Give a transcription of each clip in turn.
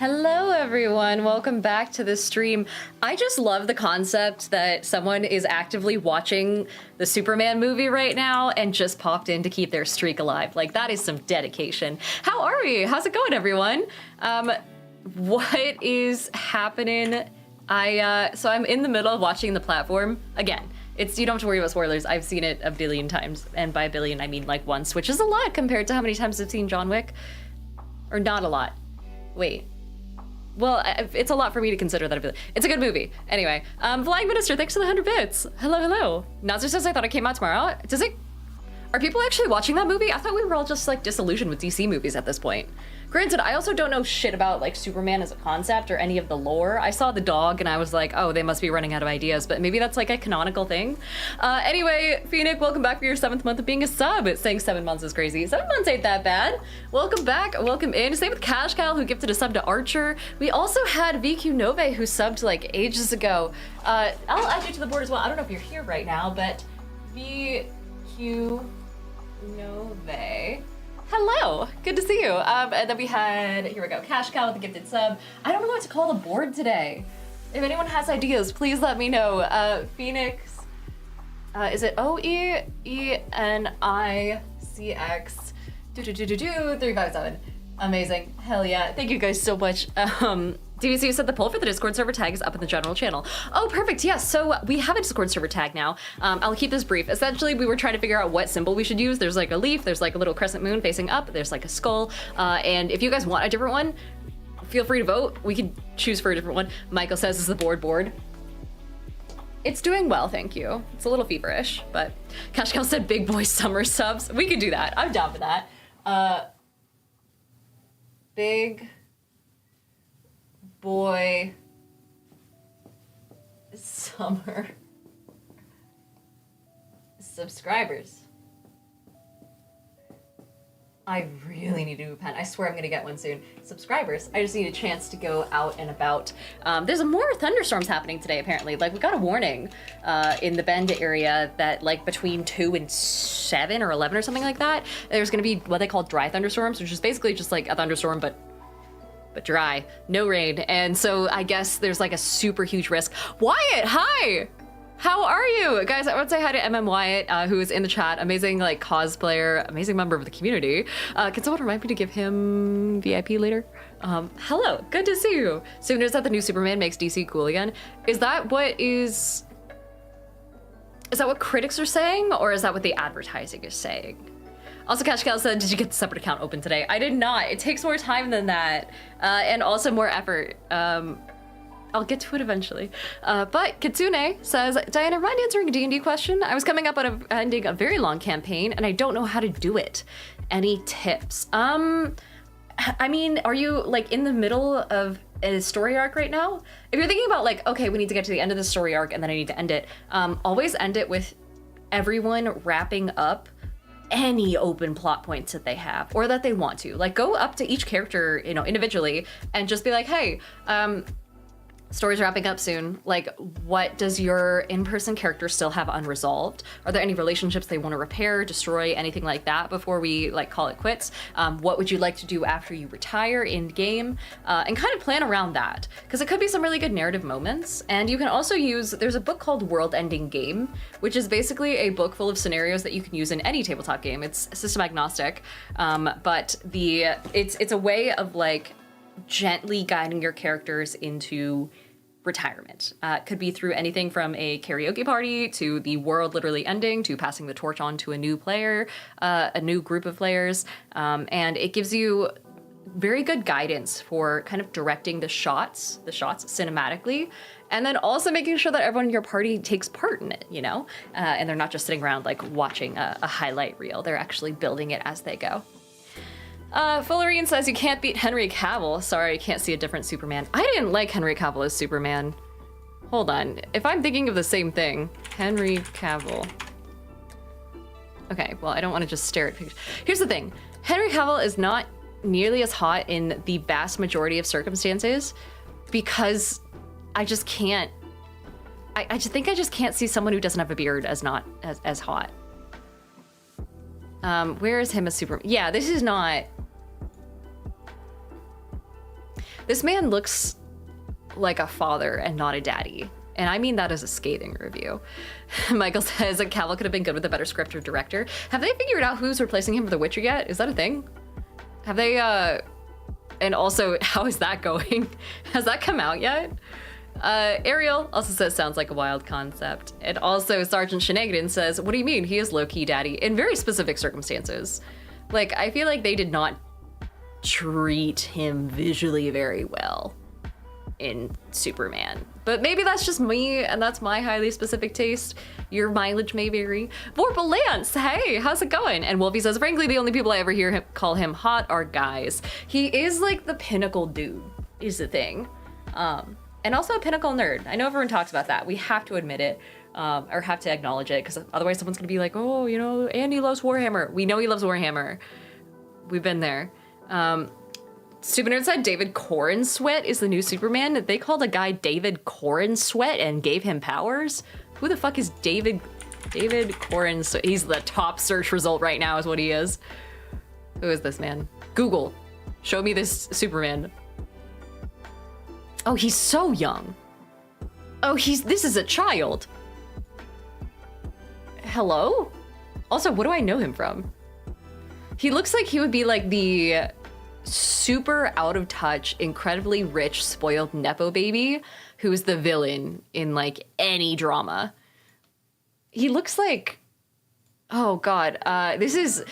Hello everyone, welcome back to the stream. I just love the concept that someone is actively watching the Superman movie right now and just popped in to keep their streak alive. Like, that is some dedication. How are we? How's it going, everyone? What is happening? So I'm in the middle of watching The Platform. Again, you don't have to worry about spoilers. I've seen it a billion times, and by a billion I mean like once, which is a lot compared to how many times I've seen John Wick. Or not a lot. Wait. Well, it's a lot for me to consider that a billion. It's a good movie. Anyway, Flying Minister, thanks for the 100 bits. Hello, hello. Nazir says, I thought it came out tomorrow. Are people actually watching that movie? I thought we were all just like disillusioned with DC movies at this point. Granted, I also don't know shit about like Superman as a concept or any of the lore. I saw the dog and I was like, oh, they must be running out of ideas, but maybe that's like a canonical thing. Anyway, Phoenix, welcome back for your 7th month of being a sub. It's saying 7 months is crazy. 7 months ain't that bad. Welcome back, welcome in. Same with Cash Cow, who gifted a sub to Archer. We also had VQ Nove, who subbed like ages ago. I'll add you to the board as well. I don't know if you're here right now, but VQ Nove. Hello, good to see you. And then we had, here we go, Cash Cow with the gifted sub. I don't know what to call the board today. If anyone has ideas, please let me know. Phoenix, is it OEENICX 357. Amazing, hell yeah. Thank you guys so much. DVC said the poll for the Discord server tag is up in the general channel. Oh, perfect, yes, so we have a Discord server tag now. I'll keep this brief. Essentially, we were trying to figure out what symbol we should use. There's like a leaf, there's like a little crescent moon facing up, there's like a skull, and if you guys want a different one, feel free to vote. We could choose for a different one. Michael says is the board. It's doing well, thank you. It's a little feverish, but Cash Cow said big boy summer subs. We could do that, I'm down for that. Big boy summer subscribers. I really need a new pen. I swear I'm gonna get one soon. Subscribers, I just need a chance to go out and about. There's more thunderstorms happening today, apparently. Like, we got a warning in the Bend area that like between 2 and 7 or 11 or something like that, there's gonna be what they call dry thunderstorms, which is basically just like a thunderstorm, but dry, no rain. And so I guess there's like a super huge risk. Wyatt, hi! How are you? Guys, I would say hi to MM Wyatt, who is in the chat. Amazing like cosplayer, amazing member of the community. Can someone remind me to give him VIP later? Hello, good to see you. So news that the new Superman makes DC cool again. Is that what critics are saying, or is that what the advertising is saying? Also, Cash Cow said, did you get the separate account open today? I did not. It takes more time than that, and also more effort. I'll get to it eventually. But Kitsune says, Diana, mind answering a D&D question? I was coming up on ending a very long campaign, and I don't know how to do it. Any tips? I mean, are you like in the middle of a story arc right now? If you're thinking about like, okay, we need to get to the end of the story arc and then I need to end it, always end it with everyone wrapping up any open plot points that they have or that they want to. Like, go up to each character, you know, individually and just be like, hey, story's wrapping up soon. Like, what does your in-person character still have unresolved? Are there any relationships they want to repair, destroy, anything like that before we like call it quits? What would you like to do after you retire in game? And kind of plan around that, because it could be some really good narrative moments. And you can also use, there's a book called World Ending Game, which is basically a book full of scenarios that you can use in any tabletop game. It's system agnostic, but it's a way of like gently guiding your characters into retirement. Could be through anything from a karaoke party to the world literally ending to passing the torch on to a new player, a new group of players, and it gives you very good guidance for kind of directing the shots cinematically, and then also making sure that everyone in your party takes part in it, you know, and they're not just sitting around like watching a highlight reel. They're actually building it as they go. Fullerine says you can't beat Henry Cavill. Sorry, I can't see a different Superman. I didn't like Henry Cavill as Superman. Hold on, if I'm thinking of the same thing, Henry Cavill. Okay, well, I don't want to just stare at pictures. Here's the thing, Henry Cavill is not nearly as hot in the vast majority of circumstances because I just can't, I just think I just can't see someone who doesn't have a beard as not as hot. Where is him as Superman? Yeah, this is not. This man looks like a father and not a daddy. And I mean that as a scathing review. Michael says that Cavill could have been good with a better script or director. Have they figured out who's replacing him for The Witcher yet? Is that a thing? Have they, and also, how is that going? Has that come out yet? Ariel also says, sounds like a wild concept. And also Sergeant Shenanigan says, what do you mean? He is low-key daddy in very specific circumstances. Like, I feel like they did not treat him visually very well in Superman. But maybe that's just me, and that's my highly specific taste. Your mileage may vary. Vorpal Lance, hey, how's it going? And Wolfie says, frankly, the only people I ever hear him call him hot are guys. He is like the pinnacle dude, is the thing. And also a pinnacle nerd. I know everyone talks about that. We have to admit it, or have to acknowledge it, because otherwise someone's gonna be like, oh, you know, Andy loves Warhammer. We know he loves Warhammer. We've been there. Stupid Nerd said David Cornsweat is the new Superman. They called a guy David Cornsweat and gave him powers? Who the fuck is David Cornsweat? He's the top search result right now is what he is. Who is this man? Google. Show me this Superman. Oh, he's so young. Oh, this is a child. Hello? Also, what do I know him from? He looks like he would be like the super out of touch, incredibly rich, spoiled Nepo baby who's the villain in like any drama. He looks like, oh God, this is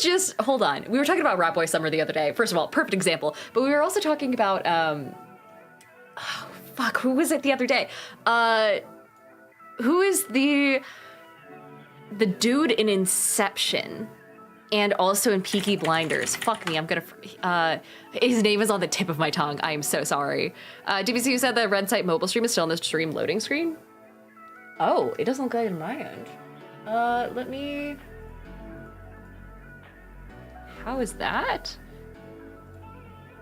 just, hold on. We were talking about Rat Boy Summer the other day. First of all, perfect example. But we were also talking about, oh, fuck, who was it the other day? Who is the dude in Inception? And also in Peaky Blinders. Fuck me, I'm gonna, his name is on the tip of my tongue. I am so sorry. DBC said the Red Site mobile stream is still on the stream loading screen. Oh, it doesn't look like it on my end. Let me, how is that?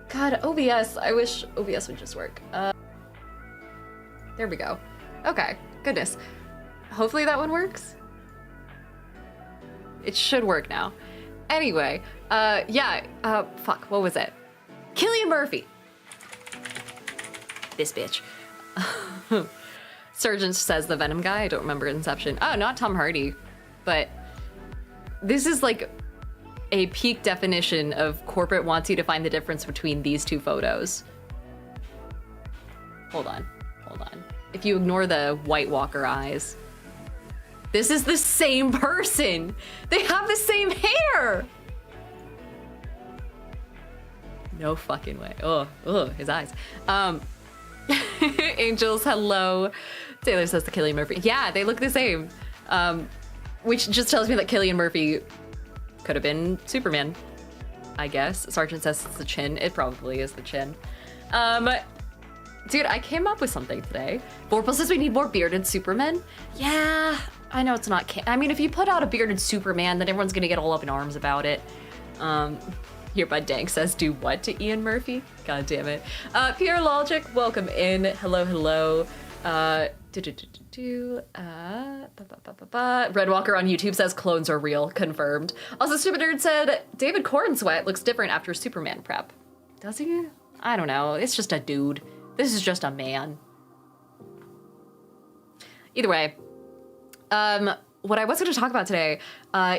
God, OBS, I wish OBS would just work. There we go. Okay, goodness. Hopefully that one works. It should work now. Anyway, fuck, what was it? Cillian Murphy. This bitch. Surgeon says the Venom guy. I don't remember Inception. Oh, not Tom Hardy. But this is like a peak definition of corporate wants you to find the difference between these two photos. Hold on. If you ignore the White Walker eyes. This is the same person. They have the same hair. No fucking way. Oh, his eyes. Angels, hello. Taylor says to Cillian Murphy. Yeah, they look the same. Which just tells me that Cillian Murphy could have been Superman, I guess. Sergeant says it's the chin. It probably is the chin. Dude, I came up with something today. Vorpal says we need more bearded Supermen. Yeah, I know it's not, I mean, if you put out a bearded Superman, then everyone's gonna get all up in arms about it. Here, Bud Dank says, do what to Ian Murphy? God damn it. Pierre Logic, welcome in. Hello. Red Walker on YouTube says clones are real, confirmed. Also, Stupid Nerd said, David Cornsweat looks different after Superman prep. Does he? I don't know, it's just a dude. This is just a man. Either way, what I was going to talk about today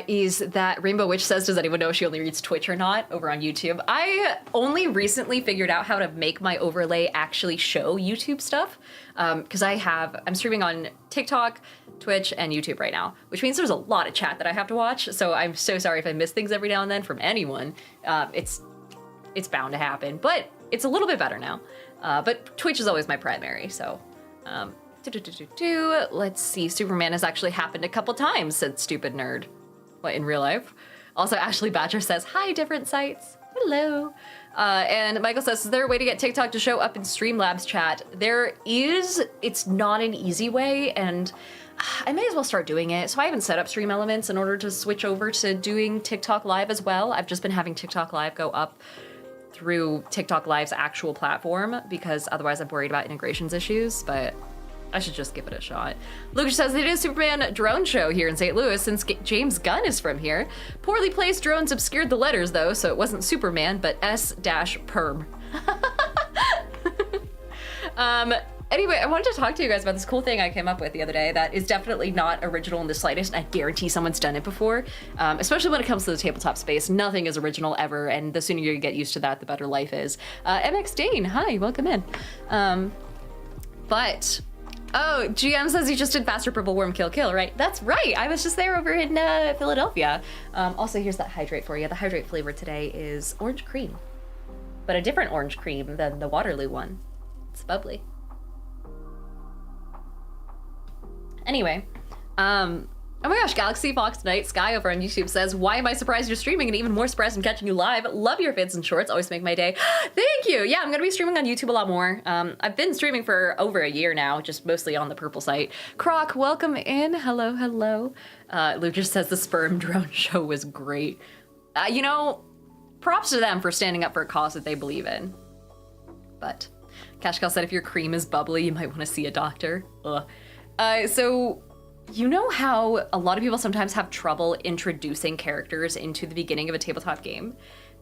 is that Rainbow Witch says, does anyone know if she only reads Twitch or not over on YouTube? I only recently figured out how to make my overlay actually show YouTube stuff, because I'm streaming on TikTok, Twitch, and YouTube right now, which means there's a lot of chat that I have to watch, so I'm so sorry if I miss things every now and then from anyone. It's bound to happen, but it's a little bit better now. But Twitch is always my primary, so... Let's see, Superman has actually happened a couple times, said Stupid Nerd. What, in real life? Also, Ashley Badger says, hi, different sites. Hello. And Michael says, is there a way to get TikTok to show up in Streamlabs chat? There is. It's not an easy way, and I may as well start doing it. So I haven't set up Stream Elements in order to switch over to doing TikTok Live as well. I've just been having TikTok Live go up through TikTok Live's actual platform, because otherwise I'm worried about integrations issues, but I should just give it a shot. Lucas says they did a Superman drone show here in St. Louis since James Gunn is from here. Poorly placed drones obscured the letters though, so it wasn't Superman, but S-perm. Anyway, I wanted to talk to you guys about this cool thing I came up with the other day that is definitely not original in the slightest, and I guarantee someone's done it before, especially when it comes to the tabletop space. Nothing is original ever, and the sooner you get used to that, the better life is. MX Dane, hi, welcome in. Oh, GM says he just did Faster Purple Worm Kill, right? That's right, I was just there over in Philadelphia. Also, here's that hydrate for you. The hydrate flavor today is orange cream, but a different orange cream than the Waterloo one. It's bubbly. Anyway, oh my gosh, Galaxy Fox Night Sky over on YouTube says, why am I surprised you're streaming, and even more surprised I'm catching you live? Love your vids and shorts, always make my day. Thank you. Yeah, I'm gonna be streaming on YouTube a lot more. I've been streaming for over a year now, just mostly on the Purple site. Croc, welcome in. Hello, hello. Lucas says the sperm drone show was great. You know, props to them for standing up for a cause that they believe in. But Cashcal said if your cream is bubbly, you might want to see a doctor. Ugh. So, you know how a lot of people sometimes have trouble introducing characters into the beginning of a tabletop game?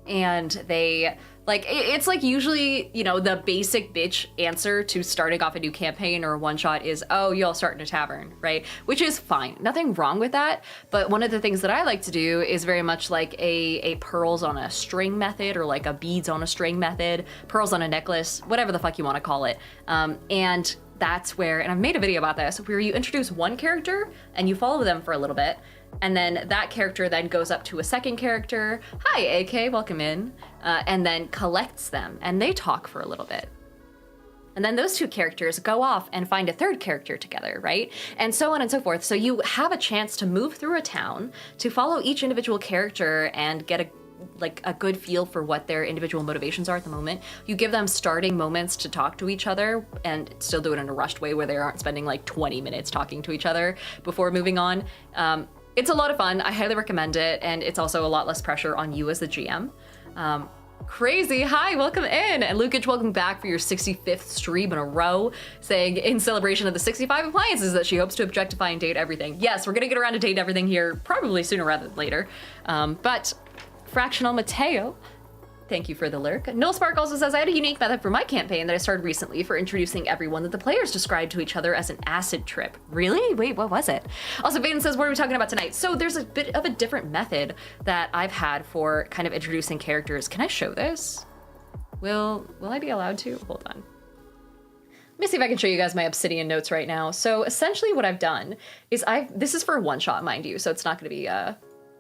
And they, like, it's like usually, you know, the basic bitch answer to starting off a new campaign or a one-shot is, oh, you all start in a tavern, right? Which is fine, nothing wrong with that. But one of the things that I like to do is very much like a pearls on a string method, or like a beads on a string method, pearls on a necklace, whatever the fuck you want to call it. And that's where, and I've made a video about this, where you introduce one character and you follow them for a little bit, and then that character then goes up to a second character, hi AK, welcome in, and then collects them, and they talk for a little bit. And then those two characters go off and find a third character together, right? And so on and so forth. So you have a chance to move through a town, to follow each individual character and get a good feel for what their individual motivations are at the moment. You give them starting moments to talk to each other, and still do it in a rushed way where they aren't spending like 20 minutes talking to each other before moving on. It's a lot of fun. I highly recommend it, and it's also a lot less pressure on you as the GM. Crazy, hi, welcome in. And Lukage, welcome back for your 65th stream in a row, saying in celebration of the 65 appliances that she hopes to objectify and date everything. Yes, we're gonna get around to date everything here probably sooner rather than later. But Fractional Mateo, thank you for the lurk. Noel Spark also says, I had a unique method for my campaign that I started recently for introducing everyone that the players described to each other as an acid trip. Really? Wait, what was it? Also, Vaden says, what are we talking about tonight? So there's a bit of a different method that I've had for kind of introducing characters. Can I show this? Will I be allowed to? Hold on. Let me see if I can show you guys my Obsidian notes right now. So essentially what I've done is this is for a one shot, mind you, so it's not gonna be,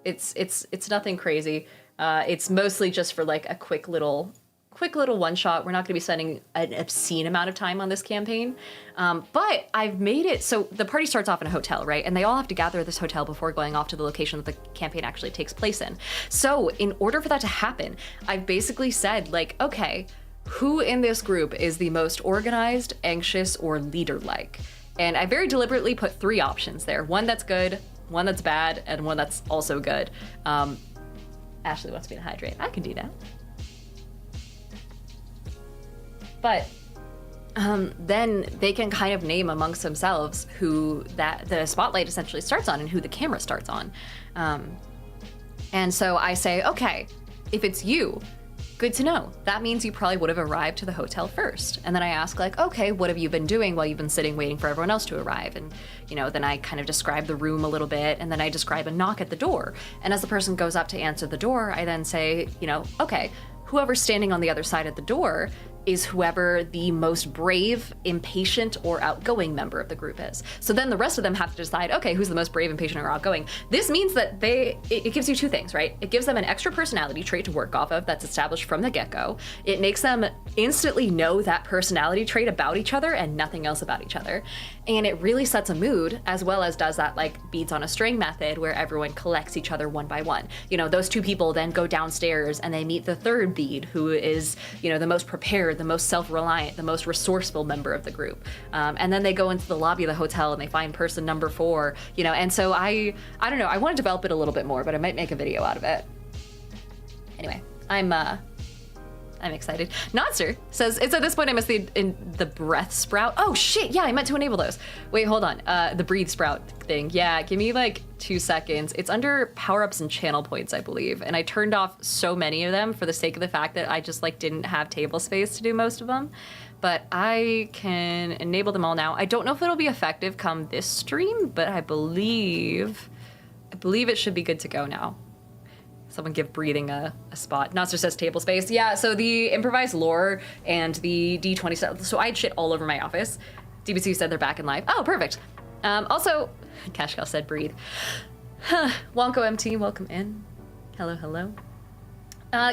it's nothing crazy. It's mostly just for like a quick little one shot. We're not gonna be spending an obscene amount of time on this campaign. But I've made it so the party starts off in a hotel, right? And they all have to gather at this hotel before going off to the location that the campaign actually takes place in. So in order for that to happen, I've basically said like, okay, who in this group is the most organized, anxious, or leader-like? And I very deliberately put 3 options there. One that's good, one that's bad, and one that's also good. Ashley wants me to hydrate. I can do that. But then they can kind of name amongst themselves who the spotlight essentially starts on and who the camera starts on. And so I say, okay, if it's you, good to know. That means you probably would have arrived to the hotel first. And then I ask like, okay, what have you been doing while you've been sitting waiting for everyone else to arrive? And, you know, then I kind of describe the room a little bit, and then I describe a knock at the door. And as the person goes up to answer the door, I then say, you know, okay, whoever's standing on the other side of the door is whoever the most brave, impatient, or outgoing member of the group is. So then the rest of them have to decide, okay, who's the most brave, impatient, or outgoing? This means that it gives you 2 things, right? It gives them an extra personality trait to work off of that's established from the get-go. It makes them instantly know that personality trait about each other and nothing else about each other. And it really sets a mood, as well as does that like beads on a string method where everyone collects each other one by one. You know, those 2 people then go downstairs and they meet the 3rd bead, who is, you know, the most prepared, the most self-reliant, the most resourceful member of the group. And then they go into the lobby of the hotel and they find person number 4, you know, and so I don't know, I want to develop it a little bit more, but I might make a video out of it. Anyway, I'm excited. Nodster says, it's at this point I missed the breath sprout. Oh shit, yeah, I meant to enable those. Wait, hold on, the breathe sprout thing. Yeah, give me like 2 seconds. It's under power-ups and channel points, I believe. And I turned off so many of them for the sake of the fact that I just like didn't have table space to do most of them. but I can enable them all now. I don't know if it'll be effective come this stream, but I believe it should be good to go now. Someone give breathing a spot. Nostra says table space. Yeah, so the improvised lore and the D20 stuff, so I had shit all over my office. DBC said they're back in live. Oh, perfect. Also, Cashcal said breathe. Wonko MT, welcome in. Hello, hello.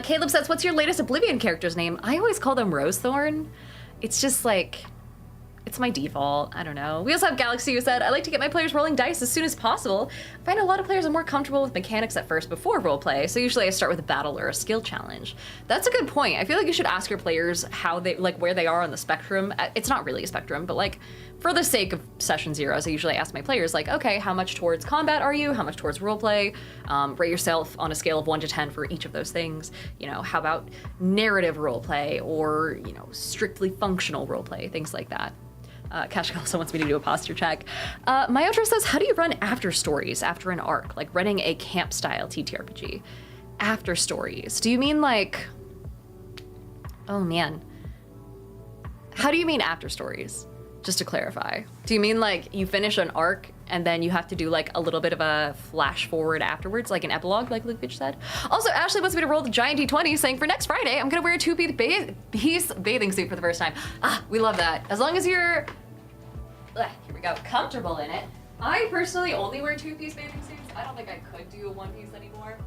Caleb says, what's your latest Oblivion character's name? I always call them Rosethorn. It's just like, it's my default. I don't know. We also have Galaxy who said, I like to get my players rolling dice as soon as possible. I find a lot of players are more comfortable with mechanics at first before roleplay, so usually I start with a battle or a skill challenge. That's a good point. I feel like you should ask your players how they, like where they are on the spectrum. It's not really a spectrum, but like for the sake of session zeros, I usually ask my players like, okay, how much towards combat are you? How much towards roleplay? Rate yourself on a scale of 1 to 10 for each of those things. You know, how about narrative roleplay or, you know, strictly functional roleplay, things like that. Cash also wants me to do a posture check. My outro says, how do you run after stories after an arc? Like running a camp style ttrpg. After stories. Do you mean like, oh man. How do you mean after stories? Just to clarify. Do you mean like you finish an arc and then you have to do like a little bit of a flash forward afterwards, like an epilogue, like Luke Bitch said? Also, Ashley wants me to roll the giant D20 saying for next Friday, I'm gonna wear a two-piece bathing suit for the first time. Ah, we love that. As long as you're, here we go, comfortable in it. I personally only wear two-piece bathing suits. I don't think I could do a one-piece anymore.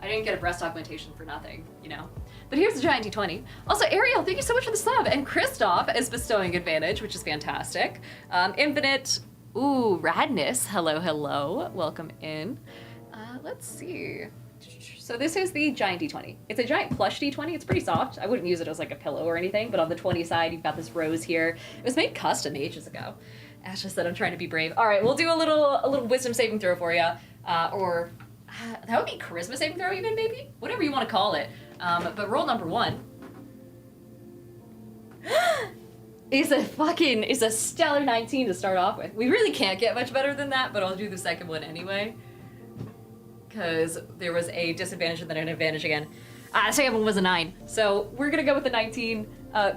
I didn't get a breast augmentation for nothing, you know? But here's the giant D20. Also, Ariel, thank you so much for the sub. And Christoph is bestowing advantage, which is fantastic. Infinite, ooh, Radness, hello, hello. Welcome in. Let's see. So this is the giant D20. It's a giant plush D20. It's pretty soft. I wouldn't use it as like a pillow or anything, but on the 20 side, you've got this rose here. It was made custom ages ago. Ash just said I'm trying to be brave. All right, we'll do a little wisdom saving throw for you. Or that would be charisma saving throw even, maybe? Whatever you want to call it. But roll number 1 is a stellar 19 to start off with. We really can't get much better than that, but I'll do the second one anyway. Because there was a disadvantage and then an advantage again. The second one was a 9. So we're gonna go with the 19. I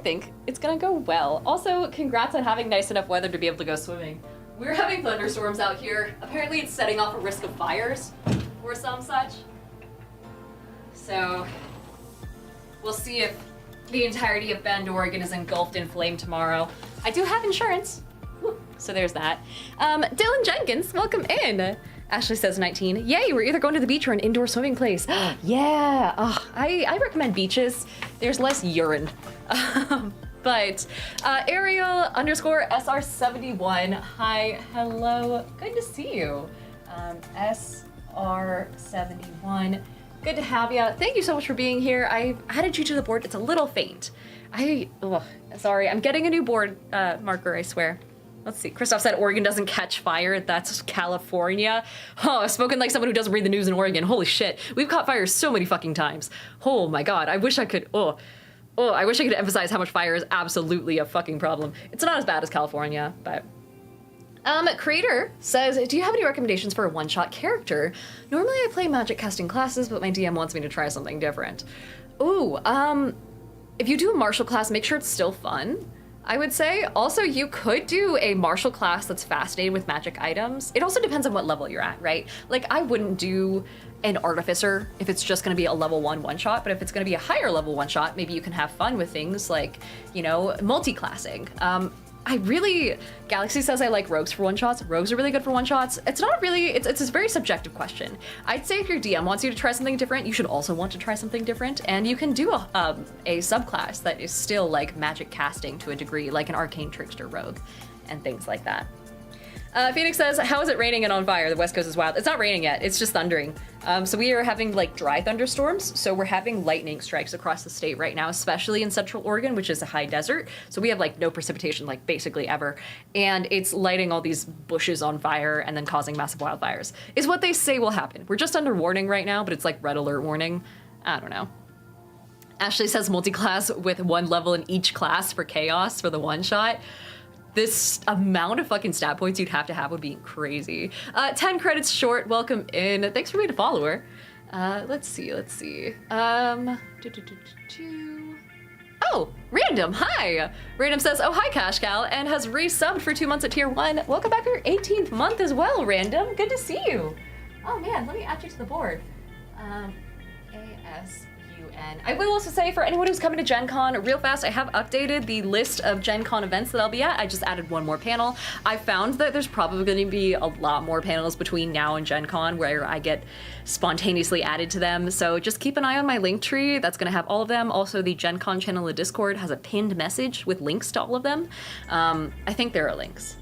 think it's gonna go well. Also, congrats on having nice enough weather to be able to go swimming. We're having thunderstorms out here. Apparently it's setting off a risk of fires or some such. So we'll see if the entirety of Bend, Oregon is engulfed in flame tomorrow. I do have insurance, so there's that. Dylan Jenkins, welcome in. Ashley says 19. Yay, we're either going to the beach or an indoor swimming place. Yeah, I recommend beaches. There's less urine. But Ariel _ SR71, hi, hello, good to see you. SR71, good to have you. Thank you so much for being here. I added you to the board. It's a little faint. Sorry, I'm getting a new board marker, I swear. Let's see, Christoph said Oregon doesn't catch fire, that's California. Oh, I've spoken like someone who doesn't read the news in Oregon. Holy shit, we've caught fire so many fucking times. Oh my God, I wish I could, I wish I could emphasize how much fire is absolutely a fucking problem. It's not as bad as California, but. Creator says, do you have any recommendations for a one-shot character? Normally I play magic casting classes, but my DM wants me to try something different. Ooh, if you do a martial class, make sure it's still fun, I would say. Also, you could do a martial class that's fascinated with magic items. It also depends on what level you're at, right? Like, I wouldn't do an artificer if it's just gonna be a level 1 one-shot, but if it's gonna be a higher level one-shot, maybe you can have fun with things like, you know, multi-classing. Galaxy says I like rogues for one-shots. Rogues are really good for one-shots. It's not really, it's a very subjective question. I'd say if your DM wants you to try something different, you should also want to try something different, and you can do a subclass that is still like magic casting to a degree, like an arcane trickster rogue, and things like that. Phoenix says, how is it raining and on fire? The West Coast is wild. It's not raining yet, it's just thundering. So we are having like dry thunderstorms, so we're having lightning strikes across the state right now, especially in Central Oregon, which is a high desert. So we have like no precipitation, like basically ever. And it's lighting all these bushes on fire and then causing massive wildfires, is what they say will happen. We're just under warning right now, but it's like red alert warning. I don't know. Ashley says multi-class with 1 level in each class for chaos for the one-shot. This amount of fucking stat points you'd have would be crazy. 10 credits short, welcome in. Thanks for being a follower. Let's see. Oh, Random, hi! Random says, oh, hi, Cash Gal, and has resubbed for 2 months at tier 1. Welcome back for your 18th month as well, Random. Good to see you. Oh man, let me add you to the board. ASUN. I will also say, for anyone who's coming to Gen Con, real fast, I have updated the list of Gen Con events that I'll be at. I just added one more panel. I found that there's probably going to be a lot more panels between now and Gen Con where I get spontaneously added to them. So just keep an eye on my link tree. That's going to have all of them. Also, the Gen Con channel in Discord has a pinned message with links to all of them. I think there are links.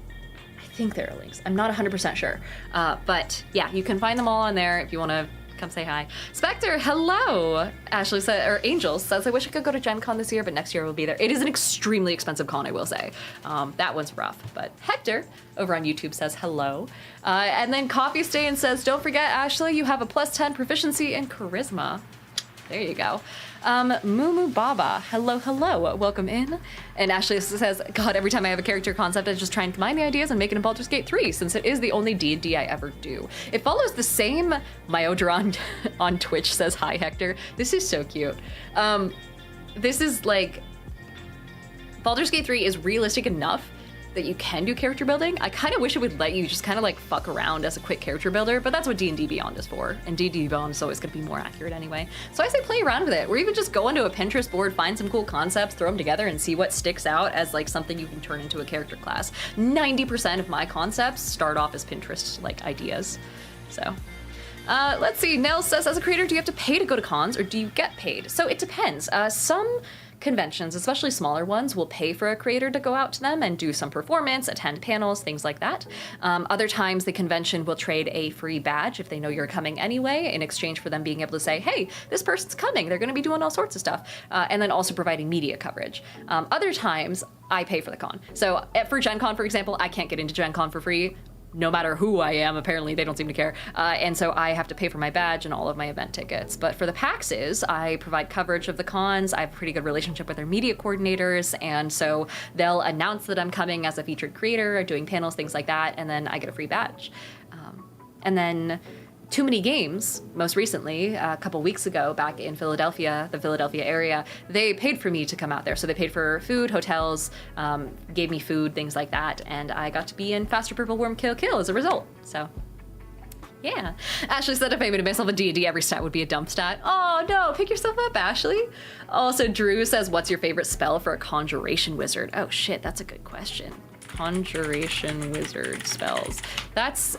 I'm not 100% sure. But yeah, you can find them all on there if you want to come say hi. Spectre, hello! Ashley said, or Angel says, I wish I could go to Gen Con this year, but next year we'll be there. It is an extremely expensive con, I will say. That one's rough, but Hector over on YouTube says hello. And then Coffee Stain says, don't forget, Ashley, you have a +10 proficiency in charisma. There you go. Mumu Baba, hello, welcome in. And Ashley says, God, every time I have a character concept, I just try and combine the ideas and make it in Baldur's Gate 3, since it is the only D&D I ever do. It follows the same. Myodron on Twitch says, hi, Hector. This is so cute. This is like, Baldur's Gate 3 is realistic enough that you can do character building. I kind of wish it would let you just kind of like fuck around as a quick character builder, but that's what D&D Beyond is for, and D&D Beyond is always going to be more accurate anyway. So I say play around with it, or even just go onto a Pinterest board, find some cool concepts, throw them together, and see what sticks out as like something you can turn into a character class. 90% of my concepts start off as Pinterest like ideas. So let's see. Nell says, as a creator, do you have to pay to go to cons, or do you get paid? So it depends. Some conventions, especially smaller ones, will pay for a creator to go out to them and do some performance, attend panels, things like that. Other times the convention will trade a free badge if they know you're coming anyway, in exchange for them being able to say, hey, this person's coming, they're going to be doing all sorts of stuff, and then also providing media coverage. Other times I pay for the con. So for Gen Con, for example, I can't get into Gen Con for free. No matter who I am, apparently they don't seem to care. And so I have to pay for my badge and all of my event tickets. But for the PAXs, I provide coverage of the cons. I have a pretty good relationship with their media coordinators. And so they'll announce that I'm coming as a featured creator, doing panels, things like that. And then I get a free badge. And then Too Many Games, most recently, a couple weeks ago, back in Philadelphia, the Philadelphia area, they paid for me to come out there. So they paid for food, hotels, gave me food, things like that, and I got to be in Faster Purple Worm Kill Kill as a result. So, yeah. Ashley said if I made myself a D&D, every stat would be a dump stat. Oh no, pick yourself up, Ashley. Also, Drew says, what's your favorite spell for a Conjuration Wizard? Oh shit, that's a good question. Conjuration Wizard spells. That's,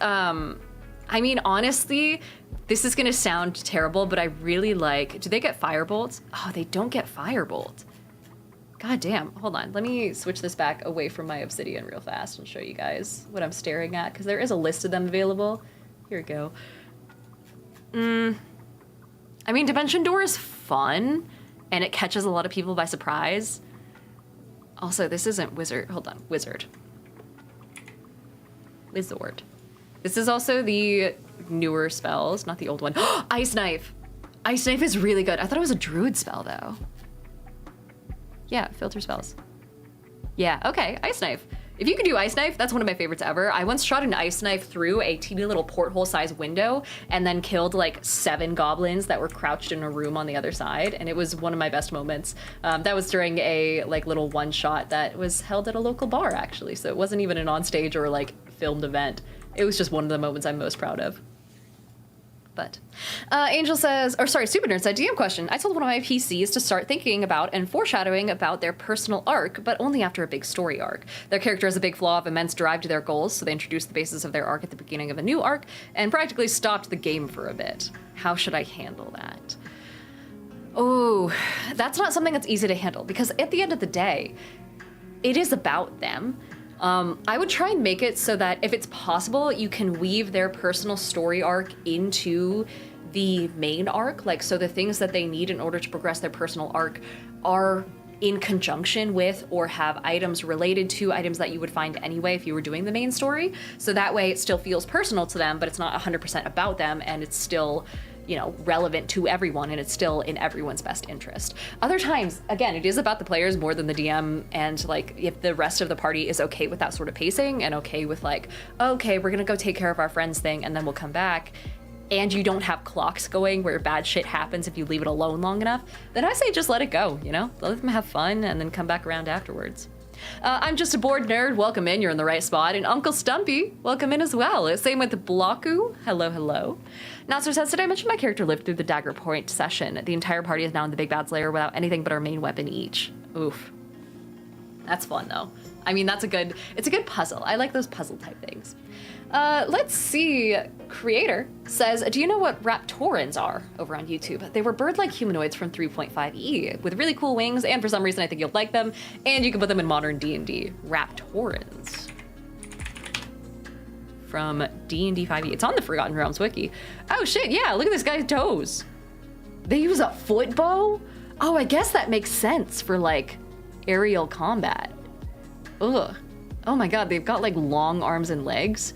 I mean, honestly, this is gonna sound terrible, but I really like, do they get Firebolt? Oh, they don't get Firebolt. God damn, hold on. Let me switch this back away from my obsidian real fast and show you guys what I'm staring at, because there is a list of them available. Here we go. I mean, Dimension Door is fun, and it catches a lot of people by surprise. Also, this isn't Wizard, hold on, Wizard. Wizard. This is also the newer spells, not the old one. Ice Knife! Ice Knife is really good. I thought it was a druid spell, though. Yeah, filter spells. Yeah, okay, Ice Knife. If you can do Ice Knife, that's one of my favorites ever. I once shot an Ice Knife through a teeny little porthole-sized window and then killed like 7 goblins that were crouched in a room on the other side, and it was one of my best moments. That was during a like little one-shot that was held at a local bar, actually, so it wasn't even an on-stage or like filmed event. It was just one of the moments I'm most proud of. But Angel says, or sorry, Super Nerd said, DM question. I told one of my PCs to start thinking about and foreshadowing about their personal arc, but only after a big story arc. Their character has a big flaw of immense drive to their goals, so they introduced the basis of their arc at the beginning of a new arc and practically stopped the game for a bit. How should I handle that? Oh, that's not something that's easy to handle, because at the end of the day, it is about them. I would try and make it so that if it's possible, you can weave their personal story arc into the main arc. Like, so the things that they need in order to progress their personal arc are in conjunction with or have items related to items that you would find anyway if you were doing the main story. So that way it still feels personal to them, but it's not 100% about them, and it's still, you know, relevant to everyone, and it's still in everyone's best interest. Other times, again, it is about the players more than the DM, and like if the rest of the party is okay with that sort of pacing and okay with like, okay, we're gonna go take care of our friends thing and then we'll come back, and you don't have clocks going where bad shit happens if you leave it alone long enough, then I say just let it go, you know? Let them have fun and then come back around afterwards. I'm just a bored nerd, welcome in, you're in the right spot. And Uncle Stumpy, welcome in as well. Same with Blocku, hello, hello. Nasser says, did I mention my character lived through the dagger point session? The entire party is now in the Big Bad's lair without anything but our main weapon each. Oof. That's fun though. I mean, it's a good puzzle. I like those puzzle type things. Let's see. Creator says, do you know what Raptorans are over on YouTube? They were bird-like humanoids from 3.5e with really cool wings, and for some reason I think you'll like them, and you can put them in modern D&D. Raptorans. From D&D 5e. It's on the Forgotten Realms wiki. Oh shit, yeah, look at this guy's toes. They use a foot bow? Oh, I guess that makes sense for like aerial combat. Ugh. Oh my god, they've got like long arms and legs.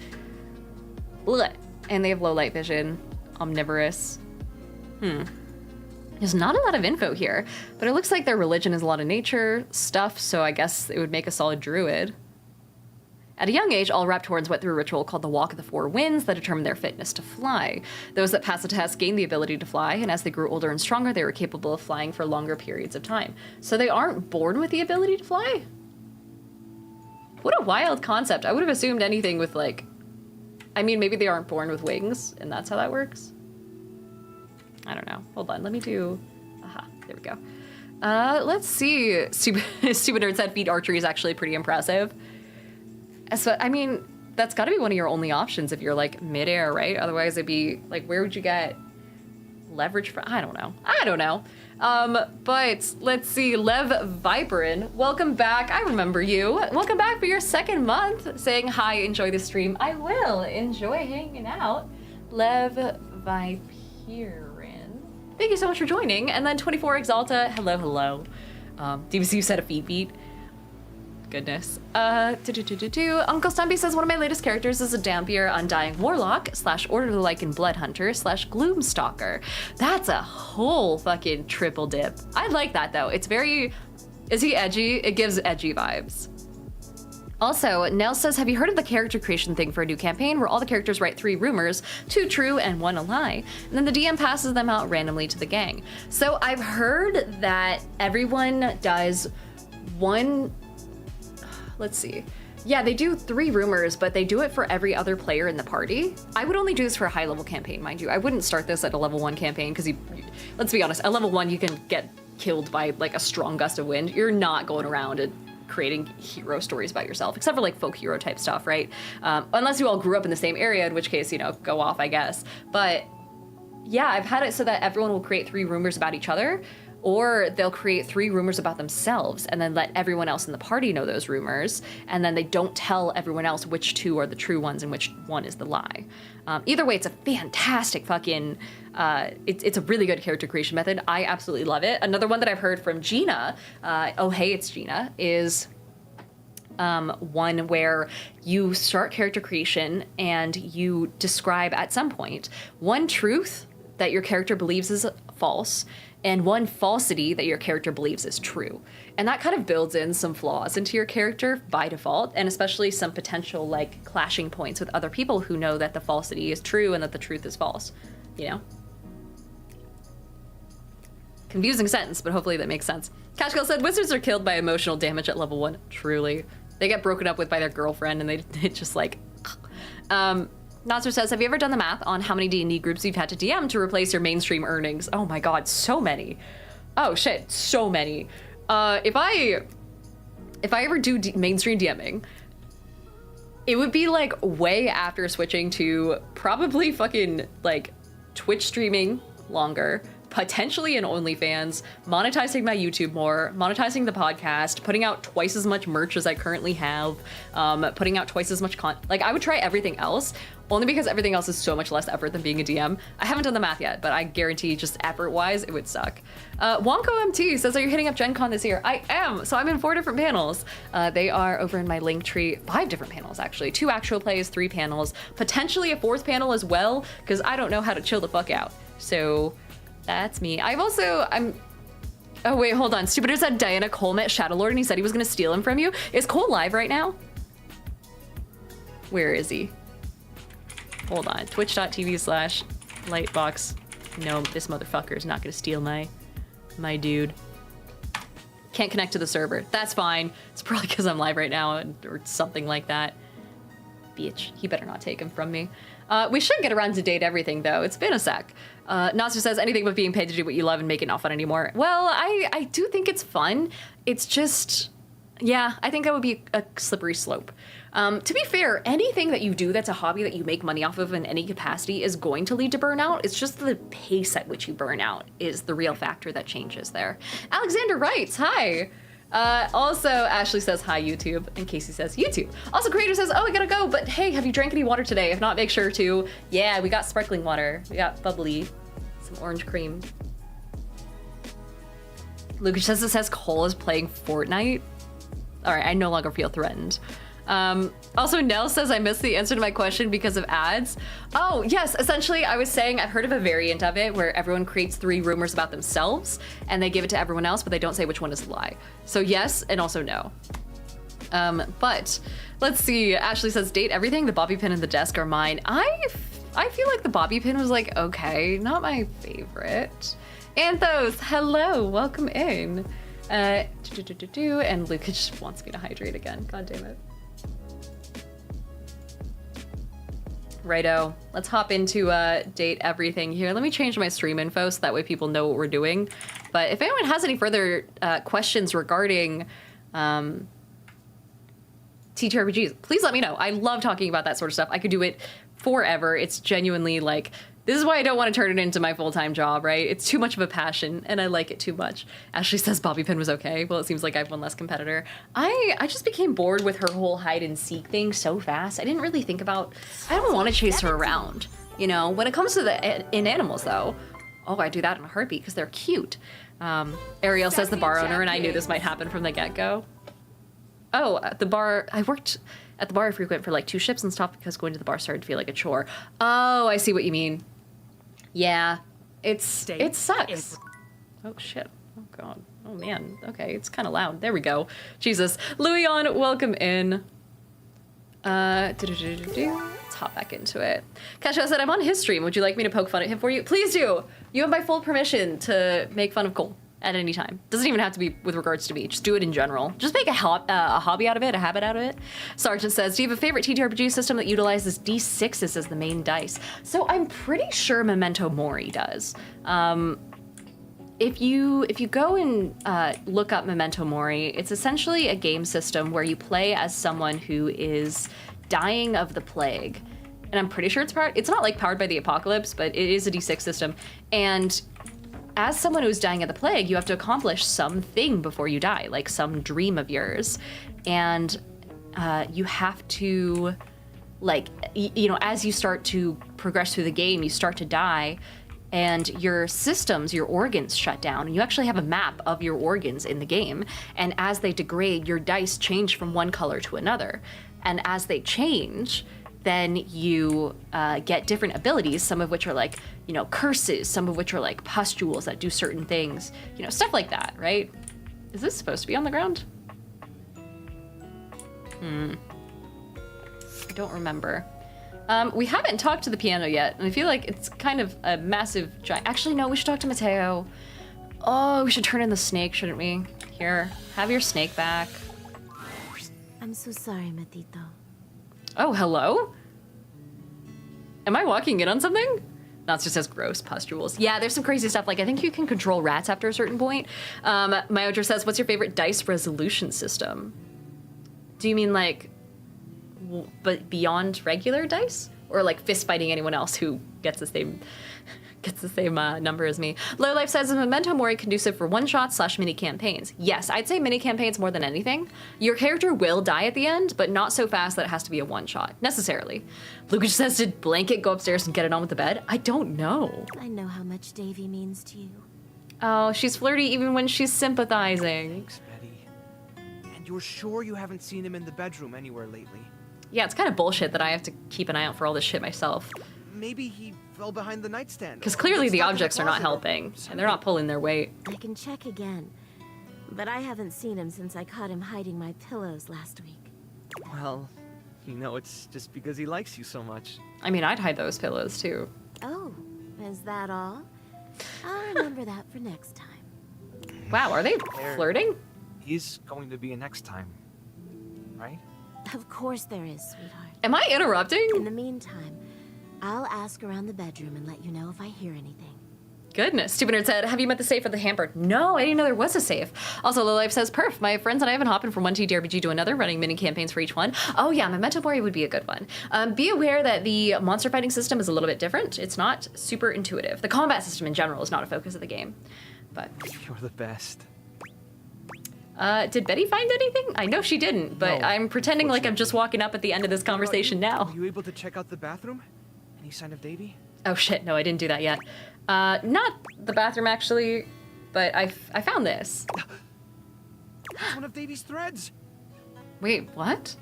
Ugh. And they have low light vision, omnivorous. There's not a lot of info here, but it looks like their religion is a lot of nature stuff, so I guess it would make a solid druid. At a young age, all Raptorans went through a ritual called the Walk of the Four Winds that determined their fitness to fly. Those that passed the test gained the ability to fly, and as they grew older and stronger, they were capable of flying for longer periods of time. So they aren't born with the ability to fly? What a wild concept. I would have assumed anything with like, I mean, maybe they aren't born with wings and that's how that works. I don't know. Hold on, let me do, aha, there we go. Let's see. Stupid Nerd said feet archery is actually pretty impressive. So, I mean, that's gotta be one of your only options if you're like midair, right? Otherwise it'd be like, where would you get leverage from? I don't know. But let's see, Lev Viperin, welcome back. I remember you. Welcome back for your second month, saying hi, enjoy the stream. I will enjoy hanging out. Lev Viperin. Thank you so much for joining. And then 24 Exalta, hello, hello. DBC said a feet beat. Goodness. Uncle Stumpy says one of my latest characters is a Dampier Undying Warlock / Order of the Lycan Bloodhunter / Gloomstalker. That's a whole fucking triple dip. I like that though. It's very, is he edgy? It gives edgy vibes. Also, Nell says, have you heard of the character creation thing for a new campaign where all the characters write 3 rumors, 2 true and 1 a lie, and then the DM passes them out randomly to the gang? So I've heard that everyone does one, let's see. Yeah, they do 3 rumors, but they do it for every other player in the party. I would only do this for a high level campaign, mind you. I wouldn't start this at a level 1 campaign because let's be honest, at level 1 you can get killed by like a strong gust of wind. You're not going around and creating hero stories about yourself, except for like folk hero type stuff, right? Unless you all grew up in the same area, in which case, you know, go off, I guess. But yeah, I've had it so that everyone will create 3 rumors about each other, or they'll create 3 rumors about themselves and then let everyone else in the party know those rumors, and then they don't tell everyone else which 2 are the true ones and which one is the lie. Either way, it's a fantastic fucking, it's a really good character creation method. I absolutely love it. Another one that I've heard from Gina, oh hey, it's Gina, is one where you start character creation and you describe at some point 1 truth that your character believes is false, and 1 falsity that your character believes is true. And that kind of builds in some flaws into your character by default, and especially some potential like clashing points with other people who know that the falsity is true and that the truth is false, you know? Confusing sentence, but hopefully that makes sense. Cashgirl said, wizards are killed by emotional damage at level 1. Truly. They get broken up with by their girlfriend and they just like, Nazar says, have you ever done the math on how many D&D groups you've had to DM to replace your mainstream earnings? Oh my god, so many. Oh shit, so many. If I ever do mainstream DMing, it would be like way after switching to probably fucking like Twitch streaming longer, potentially in OnlyFans, monetizing my YouTube more, monetizing the podcast, putting out twice as much merch as I currently have, putting out twice as much content. Like, I would try everything else, only because everything else is so much less effort than being a DM. I haven't done the math yet, but I guarantee just effort-wise, it would suck. Wonko MT says, are you hitting up Gen Con this year? I am, so I'm in 4 different panels. They are over in my link tree, 5 different panels actually, 2 actual plays, 3 panels, potentially a 4th panel as well, because I don't know how to chill the fuck out. So that's me. Oh wait, hold on. Stupider said Diana Cole met Shadowlord and he said he was gonna steal him from you. Is Cole live right now? Where is he? Hold on, twitch.tv/ Lightbox. No, this motherfucker is not gonna steal my dude. Can't connect to the server. That's fine. It's probably because I'm live right now or something like that. Bitch. He better not take him from me. We should get around to date everything, though. It's been a sec. Nasser says, anything but being paid to do what you love and make it not fun anymore. Well, I do think it's fun. It's just... Yeah, I think that would be a slippery slope. To be fair, anything that you do that's a hobby that you make money off of in any capacity is going to lead to burnout. It's just the pace at which you burn out is the real factor that changes there. Alexander writes, hi. Also, Ashley says, hi, YouTube, and Casey says, YouTube. Also, Creator says, oh, I gotta go, but hey, have you drank any water today? If not, make sure to. Yeah, we got sparkling water. We got bubbly, some orange cream. Lucas says this says Cole is playing Fortnite. All right, I no longer feel threatened. Also, Nell says I missed the answer to my question because of ads. Oh, yes, essentially I was saying I've heard of a variant of it where everyone creates 3 rumors about themselves and they give it to everyone else, but they don't say which one is a lie. So yes, and also no. But let's see, Ashley says date everything, the bobby pin and the desk are mine. I feel like the bobby pin was like, okay, not my favorite. Anthos, hello, welcome in. And Luca just wants me to hydrate again. God damn it. Righto. Let's hop into date everything here. Let me change my stream info so that way people know what we're doing. But if anyone has any further questions regarding ttrpgs, please let me know. I love talking about that sort of stuff. I could do it forever. It's genuinely like, this is why I don't want to turn it into my full-time job, right? It's too much of a passion, and I like it too much. Ashley says bobby pin was okay. Well, it seems like I have one less competitor. I just became bored with her whole hide-and-seek thing so fast. I didn't really think about... I don't want to chase her around, you know? When it comes to the animals, though, oh, I do that in a heartbeat because they're cute. Ariel says the bar owner, and I knew this might happen from the get-go. Oh, at the bar... I worked... At the bar I frequent for like 2 shifts and stopped because going to the bar started to feel like a chore. Oh, I see what you mean. Yeah, it sucks. Oh shit, oh god, oh man, okay, it's kind of loud. There we go. Jesus. Louion, welcome in. Let's hop back into it. Kasha said, I'm on his stream. Would you like me to poke fun at him for you? Please do. You have my full permission to make fun of Cole at any time. Doesn't even have to be with regards to me. Just do it in general. Just make a hobby out of it, a habit out of it. Sergeant says, do you have a favorite TTRPG system that utilizes D6s as the main dice? So I'm pretty sure Memento Mori does. If you go and look up Memento Mori, it's essentially a game system where you play as someone who is dying of the plague. And I'm pretty sure it's not like powered by the apocalypse, but it is a D6 system. And as someone who's dying of the plague, you have to accomplish something before you die, like some dream of yours. And you have to, like, you know, as you start to progress through the game, you start to die, and your systems, your organs shut down. And you actually have a map of your organs in the game. And as they degrade, your dice change from one color to another. And as they change, then you get different abilities, some of which are like, you know, curses, some of which are like pustules that do certain things, you know, stuff like that, right? Is this supposed to be on the ground? I don't remember. We haven't talked to the piano yet, and I feel like it's kind of a massive giant. Actually, no, we should talk to Mateo. Oh, we should turn in the snake, shouldn't we? Here, have your snake back. I'm so sorry, Matito. Oh, hello? Am I walking in on something? Natsu says gross pustules. Yeah, there's some crazy stuff. Like, I think you can control rats after a certain point. Myodra says, what's your favorite dice resolution system? Do you mean like, but beyond regular dice? Or like fist fighting anyone else who gets the same number as me? Low Life says, is Memento Mori conducive for one-shots / mini campaigns? Yes, I'd say mini campaigns more than anything. Your character will die at the end, but not so fast that it has to be a one-shot, necessarily. Lucas says, did Blanket go upstairs and get it on with the bed? I don't know. I know how much Davy means to you. Oh, she's flirty even when she's sympathizing. Thanks, Betty. And you're sure you haven't seen him in the bedroom anywhere lately? Yeah, it's kind of bullshit that I have to keep an eye out for all this shit myself. Maybe he fell behind the nightstand. Because clearly the Stuck in objects are not closet or helping, something. and they're not pulling their weight. I can check again, but I haven't seen him since I caught him hiding my pillows last week. Well, you know, it's just because he likes you so much. I mean, I'd hide those pillows, too. Oh, Is that all? I'll remember that for next time. Wow, are they flirting? He's going to be a next time, right? Of course there is, sweetheart. Am I interrupting? In the meantime, I'll ask around the bedroom and let you know if I hear anything. Goodness. Stupid Nerd said, have you met the safe or the hamper? No, I didn't know there was a safe. Also, Low Life says, perf, my friends and I have been hopping from one ttrpg to another, running mini campaigns for each one. Oh yeah, Memento Mori would be a good one. Be aware that the monster fighting system is a little bit different. It's not super intuitive. The combat system in general is not a focus of the game. But You're the best. did Betty find anything? I know she didn't, but No, I'm pretending like I'm just walking up at the end of this conversation now. Were you able to check out the bathroom? Any sign of Davy? Oh shit, no, I didn't do that yet. Not the bathroom actually, but I found this. It's one of Davy's threads. Wait, what?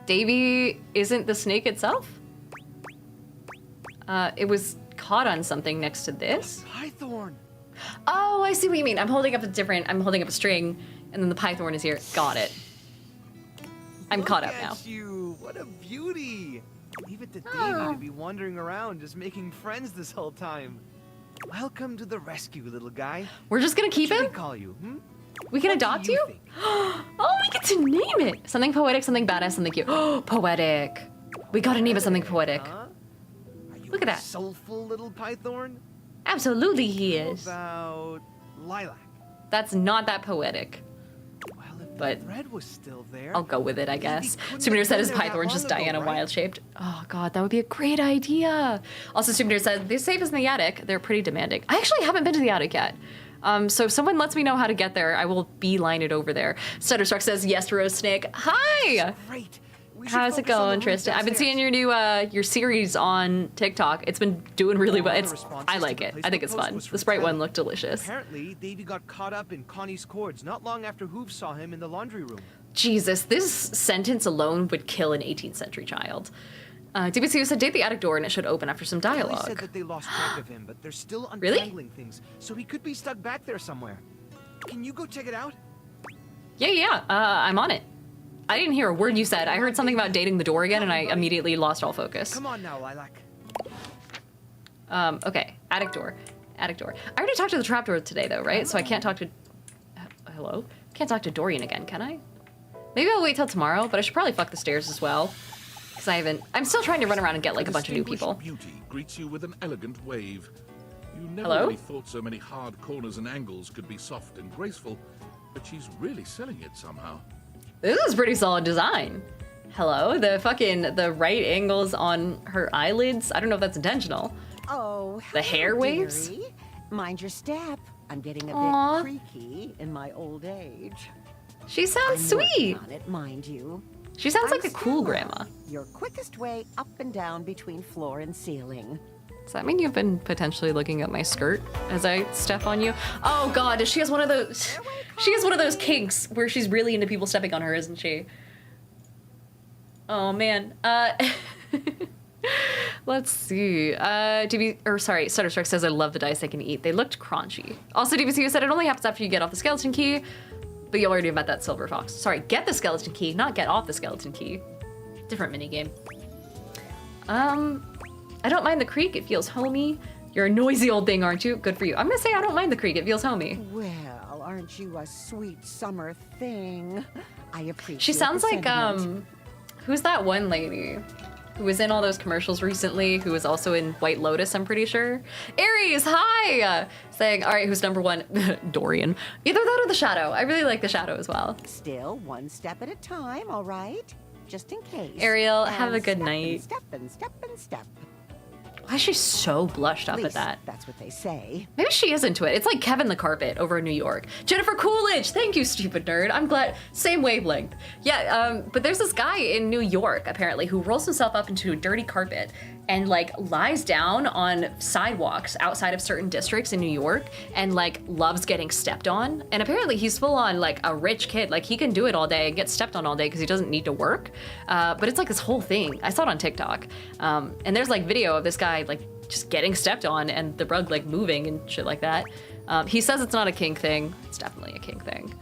Davy isn't the snake itself? It was caught on something next to this? Pythorn. Oh, I see what you mean. I'm holding up a string, and then the python is here. Got it. I'm caught up now. Look at you. What a beauty. Leave it to Davy to be wandering around just making friends this whole time. Welcome to the rescue, little guy. We're just gonna keep What should him? we call you? We can What do adopt you you? think? Oh, we get to name it. Something poetic, something badass, something cute. Oh, poetic. We gotta name it something poetic. Huh? Are you Look at a that. soulful little pythorn? Absolutely he How is. about lilac? That's not that poetic. Well, if But the thread was still there. I'll go with it, I Davy guess. couldn't Souvenir have said been his there that pythorn's just long ago, Diana right? wild shaped. Oh god, that would be a great idea. Also, Souvenir said this safe is in the attic. They're pretty demanding. I actually haven't been to the attic yet. So if someone lets me know how to get there, I will beeline it over there. Stutterstruck says yes, Rose Snake. Hi. Great. We should How's it focus on the going, rooms Tristan? I've been downstairs. seeing your new your series on TikTok. It's been doing really well. All the It's responses I to like the it. I Facebook think it's post fun. was The from Sprite one Stella. looked delicious. Apparently, Davy got caught up in Connie's cords not long after Hooves saw him in the laundry room. Jesus, this sentence alone would kill an 18th century child. DBCU said date the attic door and it should open after some Kelly dialogue. said that they lost track of him, but they're still Really? untangling things, so he could be stuck back there somewhere. Can you go check it out? Yeah, I'm on it. I didn't hear a word you said. I heard something about dating the door again and I immediately lost all focus. Come on now, Lilac. Okay, attic door. Attic door. I already talked to the trapdoor today though, right? So I can't talk to... Hello? Can't talk to Dorian again, can I? Maybe I'll wait till tomorrow, but I should probably fuck the stairs as well. Because I'm still trying to run around and get like a bunch of new people. Beauty greets you with an elegant wave. You never Hello? really thought so many hard corners and angles could be soft and graceful, but she's really selling it somehow. This is pretty solid design. Hello? The right angles on her eyelids? I don't know if that's intentional. Oh, The hair hello, waves? dearie. Mind your step. I'm getting a Aw. bit creaky in my old age. She sounds I'm working sweet. on it, mind you. She sounds I'm like a cool Stella, grandma. Your quickest way up and down between floor and ceiling. Does that mean you've been potentially looking at my skirt as I step on you? Oh god, she has one of those... She has one of those kinks where she's really into people stepping on her, isn't she? Oh man. Let's see. Stutterstruck says I love the dice I can eat. They looked crunchy. Also, DBCU said it only happens after you get off the skeleton key, but you already have met that silver fox. Sorry, get the skeleton key, not get off the skeleton key. Different minigame. I don't mind the creek, it feels homey. You're a noisy old thing, aren't you? Good for you. I'm gonna say I don't mind the creek, it feels homey. Well, aren't you a sweet summer thing? I appreciate She sounds the like, sentiment. who's that one lady who was in all those commercials recently, who was also in White Lotus, I'm pretty sure? Aries, hi! Saying, all right, who's number one? Dorian. Either that or the Shadow. I really like the Shadow as well. Still one step at a time, all right? Just in case. Ariel, And have a good step night. And step and step and step. Why is she so blushed up At at least that? that's what they say. Maybe she is into it. It's like Kevin the Carpet over in New York. Jennifer Coolidge, thank you, stupid nerd. I'm glad, same wavelength. Yeah, but there's this guy in New York, apparently, who rolls himself up into a dirty carpet and like lies down on sidewalks outside of certain districts in New York and like loves getting stepped on. And apparently he's full on like a rich kid. Like he can do it all day and get stepped on all day because he doesn't need to work. But it's like this whole thing. I saw it on TikTok. And there's like video of this guy like just getting stepped on and the rug like moving and shit like that. He says it's not a kink thing. It's definitely a kink thing.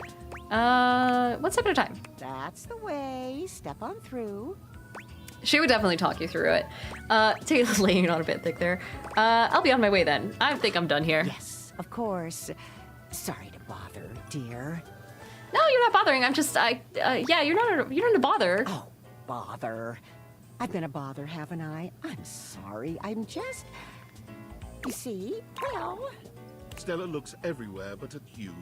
One step at a time. That's the way. Step on through. She would definitely talk you through it. Taylor's laying on a bit thick there. I'll be on my way then. I think I'm done here. Yes, of course. Sorry to bother, dear. No, you're not bothering. I'm just, yeah, you're not a bother. Oh, bother. I've been a bother, haven't I? I'm sorry. I'm just... You see, well... Stella looks everywhere but at you.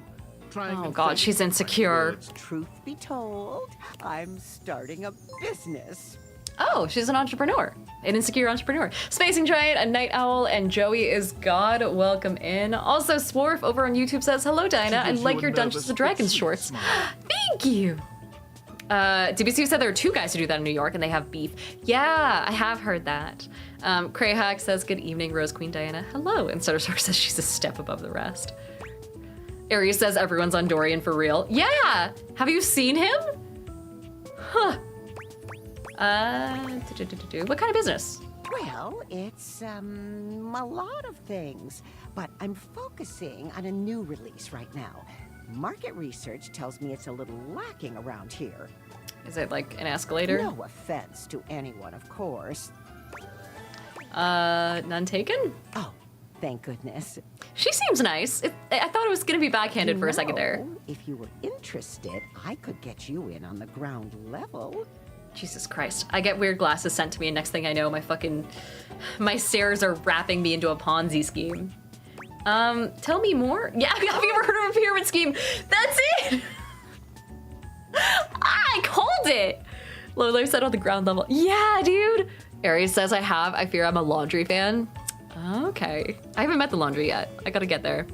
Trying Oh and God, failing she's to find insecure. words. Truth be told, I'm starting a business. Oh, she's an entrepreneur, an insecure entrepreneur. Spacing Giant, a night owl, and Joey is God. Welcome in. Also, Swarf over on YouTube says, hello, Dinah. I gives like you a your Dungeons nervous and Dragons but sweet shorts. smile. Thank you. DBC said there are 2 guys who do that in New York and they have beef. Yeah, I have heard that. Crayhack says, good evening, Rose Queen Diana. Hello. And Suttersor says she's a step above the rest. Aries says everyone's on Dorian for real. Yeah! Have you seen him? Huh. What kind of business? Well, it's, a lot of things. But I'm focusing on a new release right now. Market research tells me it's a little lacking around here. Is it like an escalator? No offense to anyone, of course. None taken? Oh, thank goodness. She seems nice. I thought it was gonna be backhanded for a second there. No, if you were interested, I could get you in on the ground level. Jesus Christ. I get weird glasses sent to me and next thing I know, my stairs are wrapping me into a Ponzi scheme. Tell me more? Yeah, have you ever heard of a pyramid scheme? That's it! I called it! Lolo said on the ground level. Yeah, dude! Aries says I have. I fear I'm a laundry fan. Okay. I haven't met the laundry yet. I gotta get there.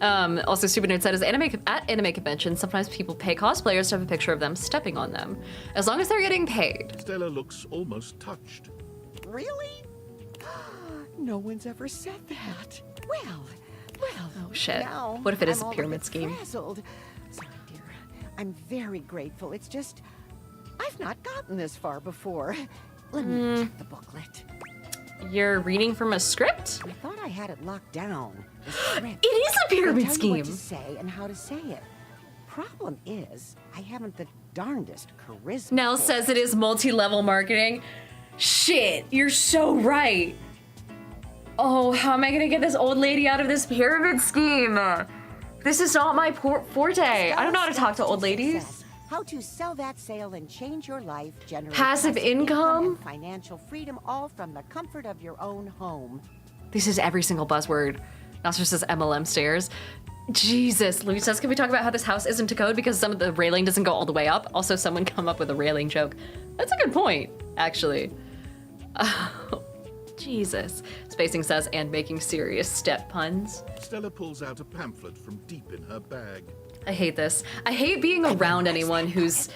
Also, Stupid Nerd said, at anime conventions, sometimes people pay cosplayers to have a picture of them stepping on them, as long as they're getting paid. Stella looks almost touched. Really? No one's ever said that. Well, Oh shit. now What if it is I'm a all pyramid bit scheme? frazzled. Sorry, dear. I'm very grateful. It's just, I've not gotten this far before. Let me check the booklet. You're reading from a script? I thought I had it locked down. The script. It is a pyramid It'll tell you scheme. what to say and how to say it. Problem is, I haven't the darndest charisma. Nell for says it is multi-level marketing. Shit, you're so right. Oh, how am I gonna get this old lady out of this pyramid scheme? This is not my forte. I don't know how to talk to old ladies. Success. How to sell that sale and change your life, generate Passive income? and financial freedom, all from the comfort of your own home. This is every single buzzword. Nasser says MLM stairs. Jesus. Louis says, can we talk about how this house isn't to code because some of the railing doesn't go all the way up? Also, someone come up with a railing joke. That's a good point, actually. Oh, Jesus. Spacing says, and making serious step puns. Stella pulls out a pamphlet from deep in her bag. I hate this. I hate being around anyone who's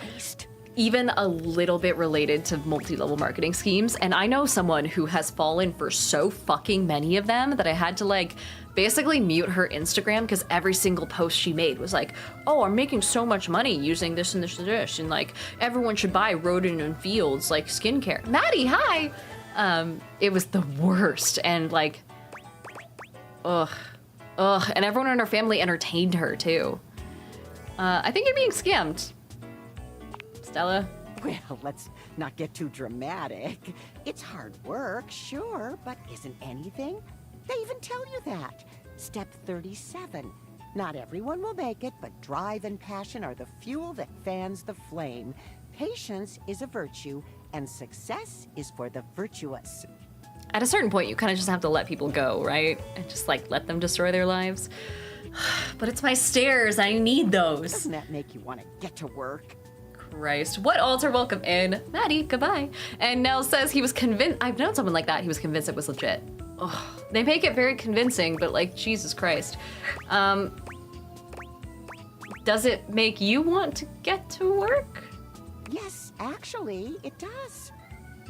even a little bit related to multi-level marketing schemes. And I know someone who has fallen for so fucking many of them that I had to like basically mute her Instagram because every single post she made was like, oh, I'm making so much money using this and this and this. And like, everyone should buy Rodent and Fields like skincare. Maddie, hi! It was the worst. And like, ugh. And everyone in her family entertained her too. I think you're being scammed. Stella? Well, let's not get too dramatic. It's hard work, sure, but isn't anything? They even tell you that. Step 37. Not everyone will make it, but drive and passion are the fuel that fans the flame. Patience is a virtue, and success is for the virtuous. At a certain point, you kind of just have to let people go, right? And just like let them destroy their lives. But it's my stairs. I need those. Doesn't that make you want to get to work? Christ. What altar welcome in? Maddie, goodbye. And Nell says he was convinced. I've known someone like that. He was convinced it was legit. Ugh. They make it very convincing, but like, Jesus Christ. Does it make you want to get to work? Yes, actually, it does.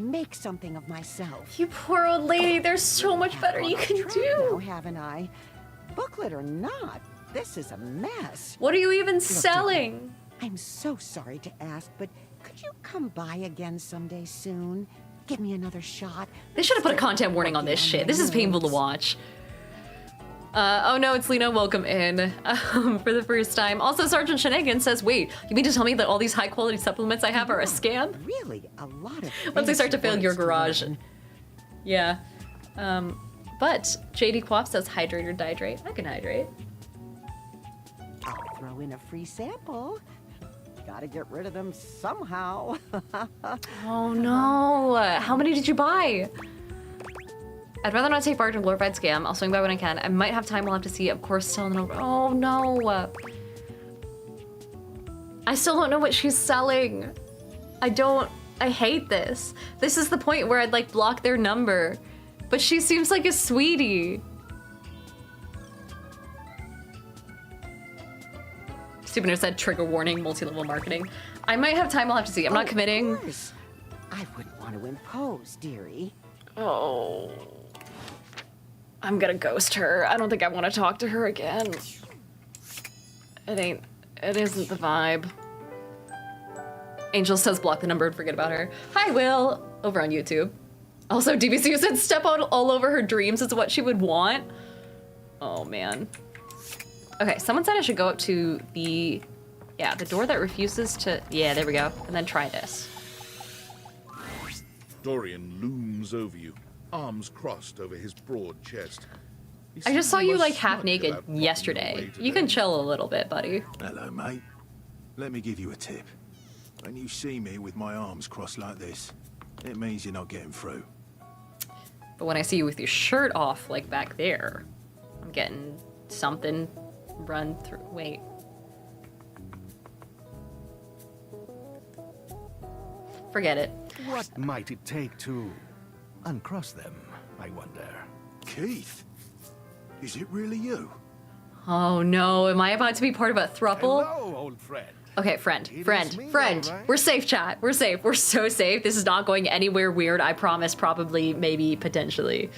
Make something of myself. You poor old lady. There's so much better you can Now, do. haven't I? Booklet or not, this is a mess. What are you even selling? I'm so sorry to ask, but could you come by again someday soon? Give me another shot. They should have put a content warning on this shit. This is painful to watch. Oh no, it's Lena, welcome in for the first time. Also, Sergeant Shenanigans says, wait, you mean to tell me that all these high quality supplements I have are a scam? Really, a lot of Once they start to fancy fill your words to garage. learn. Yeah. But JD Quaff says hydrate or dihydrate. I can hydrate. I'll throw in a free sample. Gotta get rid of them somehow. Oh no. How many did you buy? I'd rather not take part in a glorified scam. I'll swing by when I can. I might have time. We'll have to see. Of course, still no. Oh no. I still don't know what she's selling. I hate this. This is the point where I'd like block their number. But she seems like a sweetie. Stupid said trigger warning, multi-level marketing. I might have time. I'll have to see. I'm not committing. Of course. I wouldn't want to impose, dearie. Oh. I'm gonna ghost her. I don't think I want to talk to her again. It isn't the vibe. Angel says block the number and forget about her. Hi, Will. Over on YouTube. Also, DBCU said step out all over her dreams is what she would want. Oh, man. Okay, someone said I should go up to the door that refuses to... Yeah, there we go. And then try this. Dorian looms over you, arms crossed over his broad chest. He I just seems saw you, almost like, half smug naked about popping yesterday. away You can today. chill a little bit, buddy. Hello, mate. Let me give you a tip. When you see me with my arms crossed like this, it means you're not getting through. But when I see you with your shirt off, like back there, I'm getting something run through. Wait. Forget it. What might it take to uncross them, I wonder? Keith? Is it really you? Oh no, am I about to be part of a throuple? Hello, old friend. Okay, friend. It is Friend. me, Friend. all right. We're safe, chat. We're safe. We're so safe. This is not going anywhere weird. I promise. Probably, maybe, potentially.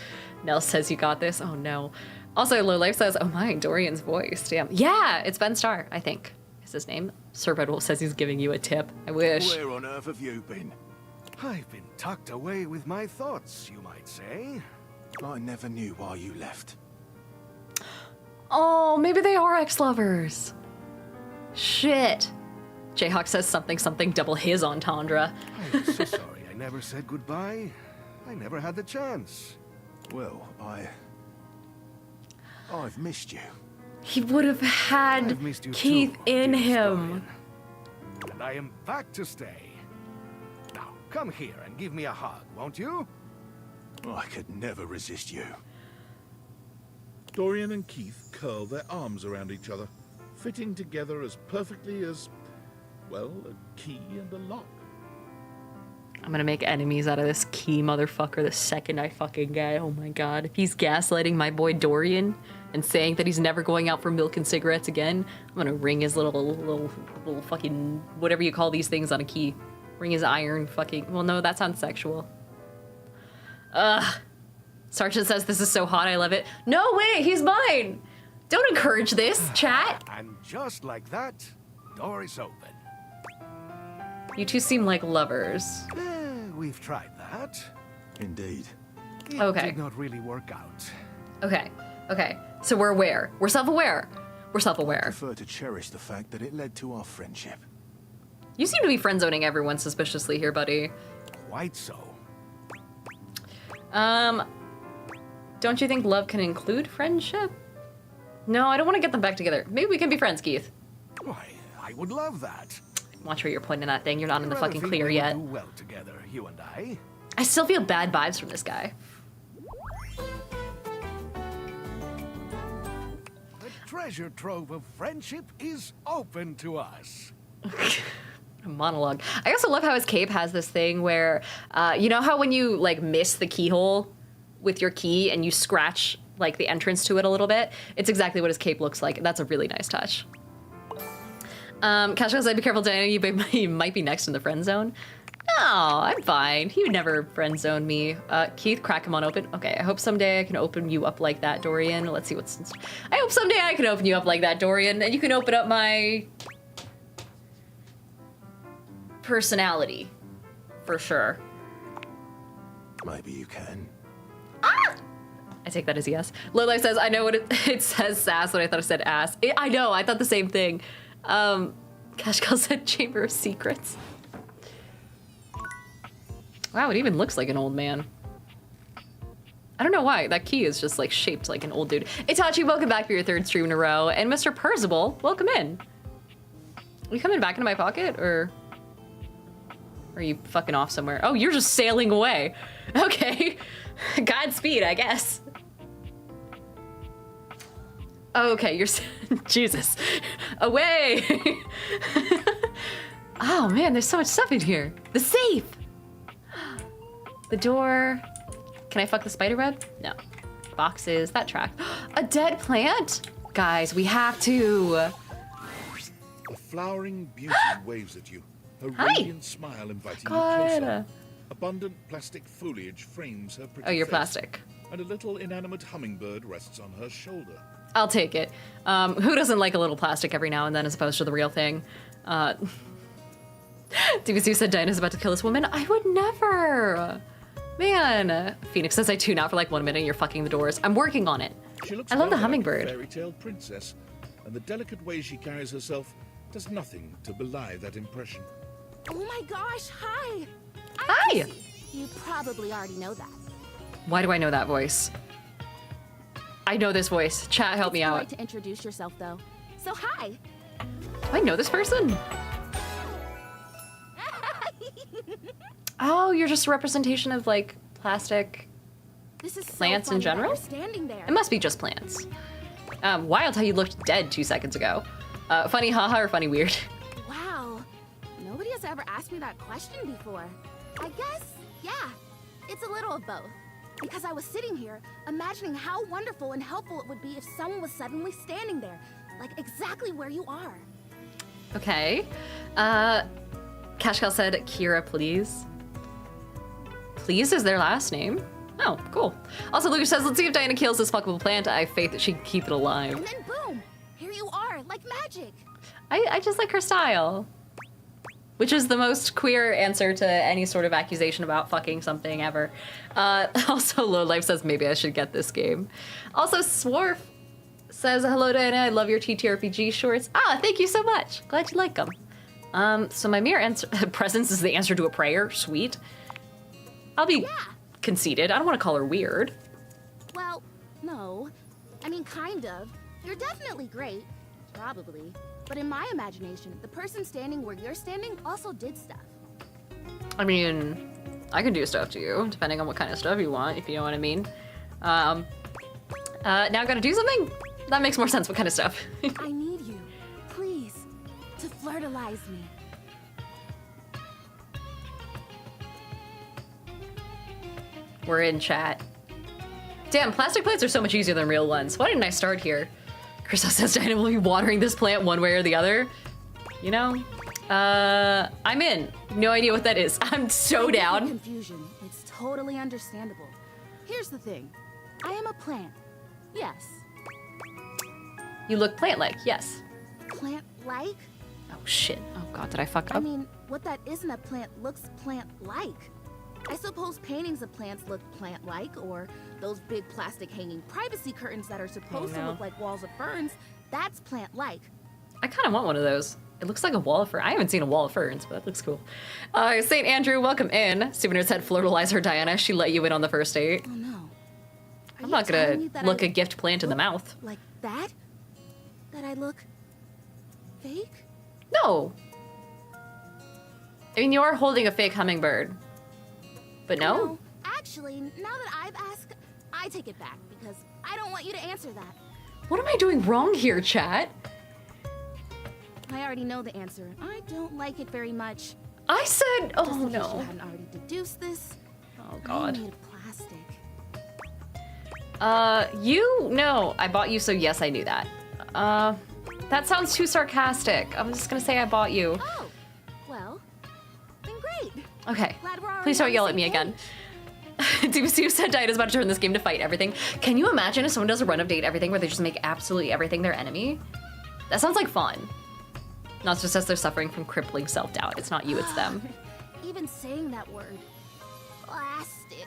Nell says you got this. Oh no. Also, Low Life says, oh my, Dorian's voice. Damn. Yeah, it's Ben Starr, I think. Is his name? Sir Redwolf says he's giving you a tip. I wish. Where on earth have you been? I've been tucked away with my thoughts, you might say. I never knew why you left. Oh, maybe they are ex-lovers. Shit. Jayhawk says something, double his entendre. I'm so sorry I never said goodbye. I never had the chance. Well, I've missed you. He would have had I've missed you Keith too, in dear him. Dorian. And I am back to stay. Now, come here and give me a hug, won't you? I could never resist you. Dorian and Keith curl their arms around each other, fitting together as perfectly as, well, a key and a lock. I'm gonna make enemies out of this key motherfucker the second I fucking get. Oh my god. If he's gaslighting my boy Dorian and saying that he's never going out for milk and cigarettes again, I'm gonna ring his little fucking whatever you call these things on a key. Ring his iron fucking. Well, no, that sounds sexual. Ugh. Sergeant says this is so hot, I love it. No way, he's mine. Don't encourage this, chat. And just like that, door is open. You two seem like lovers. We've tried that. Indeed. It Okay. did not really work out. Okay. So we're aware. We're self-aware. We're I self-aware. prefer to cherish the fact that it led to our friendship. You seem to be friend-zoning everyone suspiciously here, buddy. Quite so. Don't you think love can include friendship? No, I don't want to get them back together. Maybe we can be friends, Keith. Why, I would love that. Watch where you're pointing that thing. You're not in the Rather fucking think clear we would yet. do well together, you and I. I still feel bad vibes from this guy. The treasure trove of friendship is open to us. A monologue. I also love how his cape has this thing where, you know how when you like miss the keyhole with your key and you scratch like the entrance to it a little bit? It's exactly what his cape looks like. That's a really nice touch. Cashel said, be careful, Diana, you might be next in the friend zone. No, I'm fine. He would never friend zone me. Keith, crack him on open. Okay, I hope someday I can open you up like that, Dorian. Let's see what's... I hope someday I can open you up like that, Dorian, and you can open up my... personality. For sure. Maybe you can. I I take that as a yes. Lowlife says, I know what it says sass, but I thought it said ass. I know, I thought the same thing. Cashcal said Chamber of Secrets. Wow, it even looks like an old man. I don't know why. That key is just like shaped like an old dude. Itachi, welcome back for your 3rd stream in a row. And Mr. Percival, welcome in. Are you coming back into my pocket or are you fucking off somewhere? Oh, you're just sailing away. Okay. Godspeed, I guess. Okay, you're Jesus. Away. Oh man, there's so much stuff in here. The safe. The door. Can I fuck the spider web? No. Boxes, that track. A dead plant? Guys, we have to. A flowering beauty waves at you, her Hi. radiant smile inviting you God. closer. Abundant plastic foliage frames her pretty Oh, you're face, plastic. and a little inanimate hummingbird rests on her shoulder. I'll take it. Who doesn't like a little plastic every now and then as opposed to the real thing? DBC said Diana's about to kill this woman. I would never. Man. Phoenix says I tune out for like 1 minute and you're fucking the doors. I'm working on it. She looks I love the rather hummingbird. like a fairy tale princess, and the delicate way she carries herself does nothing to belie that impression. Oh my gosh, hi! I'm Hi! Prissy. You probably already know that. Why do I know that voice? I know this voice. Chat, help me It's out. right to introduce yourself, though. So hi! Do I know this person? Oh, you're just a representation of like plastic. This is so Plants in funny that general? you're standing there. It must be just plants. Wild how you looked dead 2 seconds ago. Funny haha or funny weird? Wow. Nobody has ever asked me that question before. I guess, yeah. It's a little of both. Because I was sitting here, imagining how wonderful and helpful it would be if someone was suddenly standing there. Like exactly where you are. Okay. Cashcal said, Kira, please. Please is their last name? Oh, cool. Also, Lucas says, let's see if Diana kills this fuckable plant. I have faith that she can keep it alive. And then boom! Here you are, like magic. I just like her style. Which is the most queer answer to any sort of accusation about fucking something ever. Also, Lowlife says, maybe I should get this game. Also, Swarf says, hello, Diana, I love your ttrpg shorts. Ah, thank you so much. Glad you like them. So my mere answer, presence is the answer to a prayer. Sweet. I'll be conceited. I don't want to call her weird. Well, no. I mean, kind of. You're definitely great. Probably. But in my imagination, the person standing where you're standing also did stuff. I mean, I can do stuff to you, depending on what kind of stuff you want, if you know what I mean. Now I gotta do something? That makes more sense. What kind of stuff? I need you, please, to flirtalize me. We're in chat. Damn, plastic plants are so much easier than real ones. Why didn't I start here? Crystal says Diana will be watering this plant one way or the other. You know? I'm in. No idea what that is. I'm so down. Confusion. It's totally understandable. Here's the thing. I am a plant. Yes. You look plant-like, yes. Plant-like? Oh shit. Oh god, did I fuck I up? mean, what that isn't a plant looks plant-like. I suppose paintings of plants look plant-like, or those big plastic hanging privacy curtains that are supposed to look like walls of ferns, that's plant-like. I kind of want one of those. It looks like a wall of ferns. I haven't seen a wall of ferns, but that looks cool. St. Andrew, welcome in. Souvenir said, flirtalize her, Diana. She let you in on the first date. Oh no. Are I'm you not telling gonna me that look I a gift plant in the mouth. like that? That I look fake? No. I mean, you are holding a fake hummingbird. But no? Actually, now that I've asked, I take it back because I don't want you to answer that. What am I doing wrong here, chat? I already know the answer. I don't like it very much. I said, Just oh in case you no. hadn't already deduced this. Oh I'm god. made of plastic. No, I bought you, so yes, I knew that. That sounds too sarcastic. I'm just gonna say I bought you. Oh, well, then great. Okay. Glad we're already Please don't on the yell at same me again. page. DBCU said Diana's about to turn this game to fight everything. Can you imagine if someone does a run of date everything where they just make absolutely everything their enemy? That sounds like fun. Not just as they're suffering from crippling self-doubt. It's not you, it's them. Even saying that word. Plastic.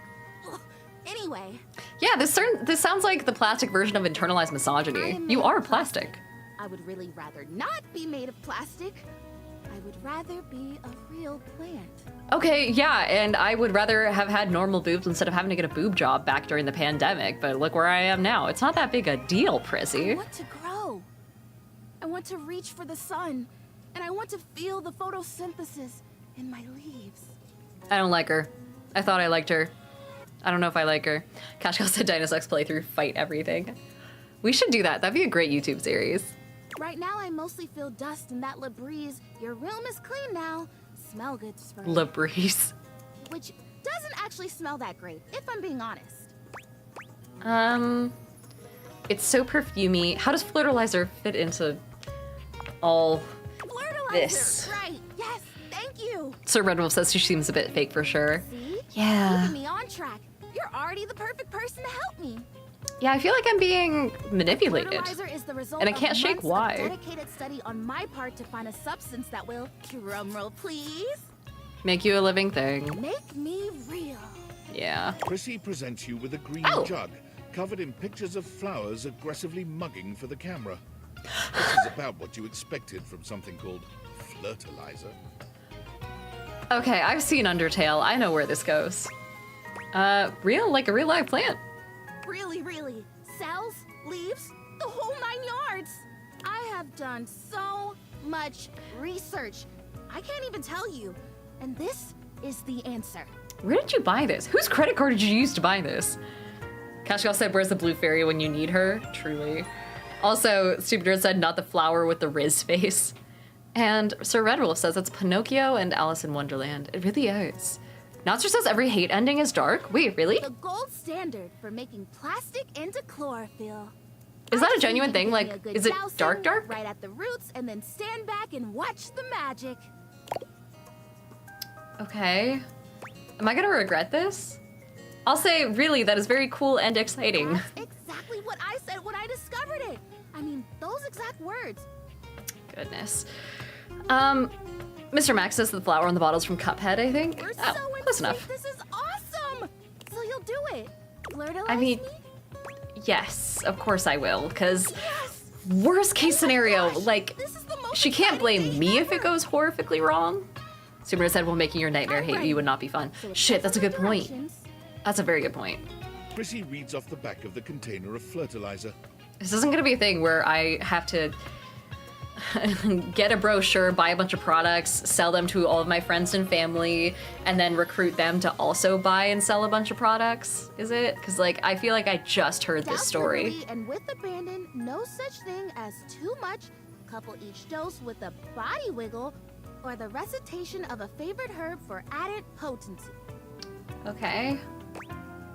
Ugh. Anyway. Yeah, this sounds like the plastic version of internalized misogyny. You are plastic. I would really rather not be made of plastic. I would rather be a real plant. Okay, yeah, and I would rather have had normal boobs instead of having to get a boob job back during the pandemic, but look where I am now. It's not that big a deal, Prissy. I want to grow. I want to reach for the sun, and I want to feel the photosynthesis in my leaves. I don't like her. I thought I liked her. I don't know if I like her. Cashcal said Dinosex playthrough, fight everything. We should do that. That'd be a great YouTube series. Right now, I mostly feel dust and that Labreeze. Your room is clean now. Smell good, Spur. Labreeze. Which doesn't actually smell that great, if I'm being honest. It's so perfumey. How does Flirtalizer fit into all Flirtalizer, this? right? Yes, thank you. Sir Red Wolf says she seems a bit fake for sure. See? Yeah. Keeping me on track. You're already the perfect person to help me. Yeah, I feel like I'm being manipulated. Fertilizer is the result And I can't of shake months why. of dedicated study on my part to find a substance that will, drumroll please, Make you a living thing. make me real. Yeah. Prissy presents you with a green jug, covered in pictures of flowers aggressively mugging for the camera. This is about what you expected from something called Flirtalizer. Okay, I've seen Undertale. I know where this goes. Real, like a real live plant. Really, really. Cells, leaves, the whole 9 yards. I have done so much research. I can't even tell you. And this is the answer. Where did you buy this? Whose credit card did you use to buy this? Cashgal said, where's the blue fairy when you need her? Truly. Also, Stupid Nerd said, not the flower with the Riz face. And Sir Red Wolf says it's Pinocchio and Alice in Wonderland. It really is. Notster says every hate ending is dark. Wait, really? The gold standard for making plastic into chlorophyll. Is that I a genuine just need thing? to give me Like, a good is it dousing dark? Right at the roots and then stand back and watch the magic. Okay. Am I gonna regret this? I'll say, really, that is very cool and exciting. That's exactly what I said when I discovered it. I mean, those exact words. Goodness. Mr. Max says the flower on the bottle is from Cuphead, I think. We're Oh, so in close sync. enough. This is awesome. So you'll do it. Flirtalize I mean, me? yes, of course I will, because Yes. worst case scenario, gosh, like, this is the most she can't exciting blame thing me if it ever. goes horrifically wrong. Super said, well, making your nightmare I'm hate ready. you would not be fun. So Shit, that's a good point. directions. That's a very good point. Prissy reads off the back of the container of fertilizer. This isn't gonna be a thing where I have to get a brochure, buy a bunch of products, sell them to all of my friends and family, and then recruit them to also buy and sell a bunch of products, is it? Because, like, I feel like I just heard this Douse story. liberally and with abandon, no such thing as too much. Couple each dose with a body wiggle or the recitation of a favorite herb for added potency. Okay.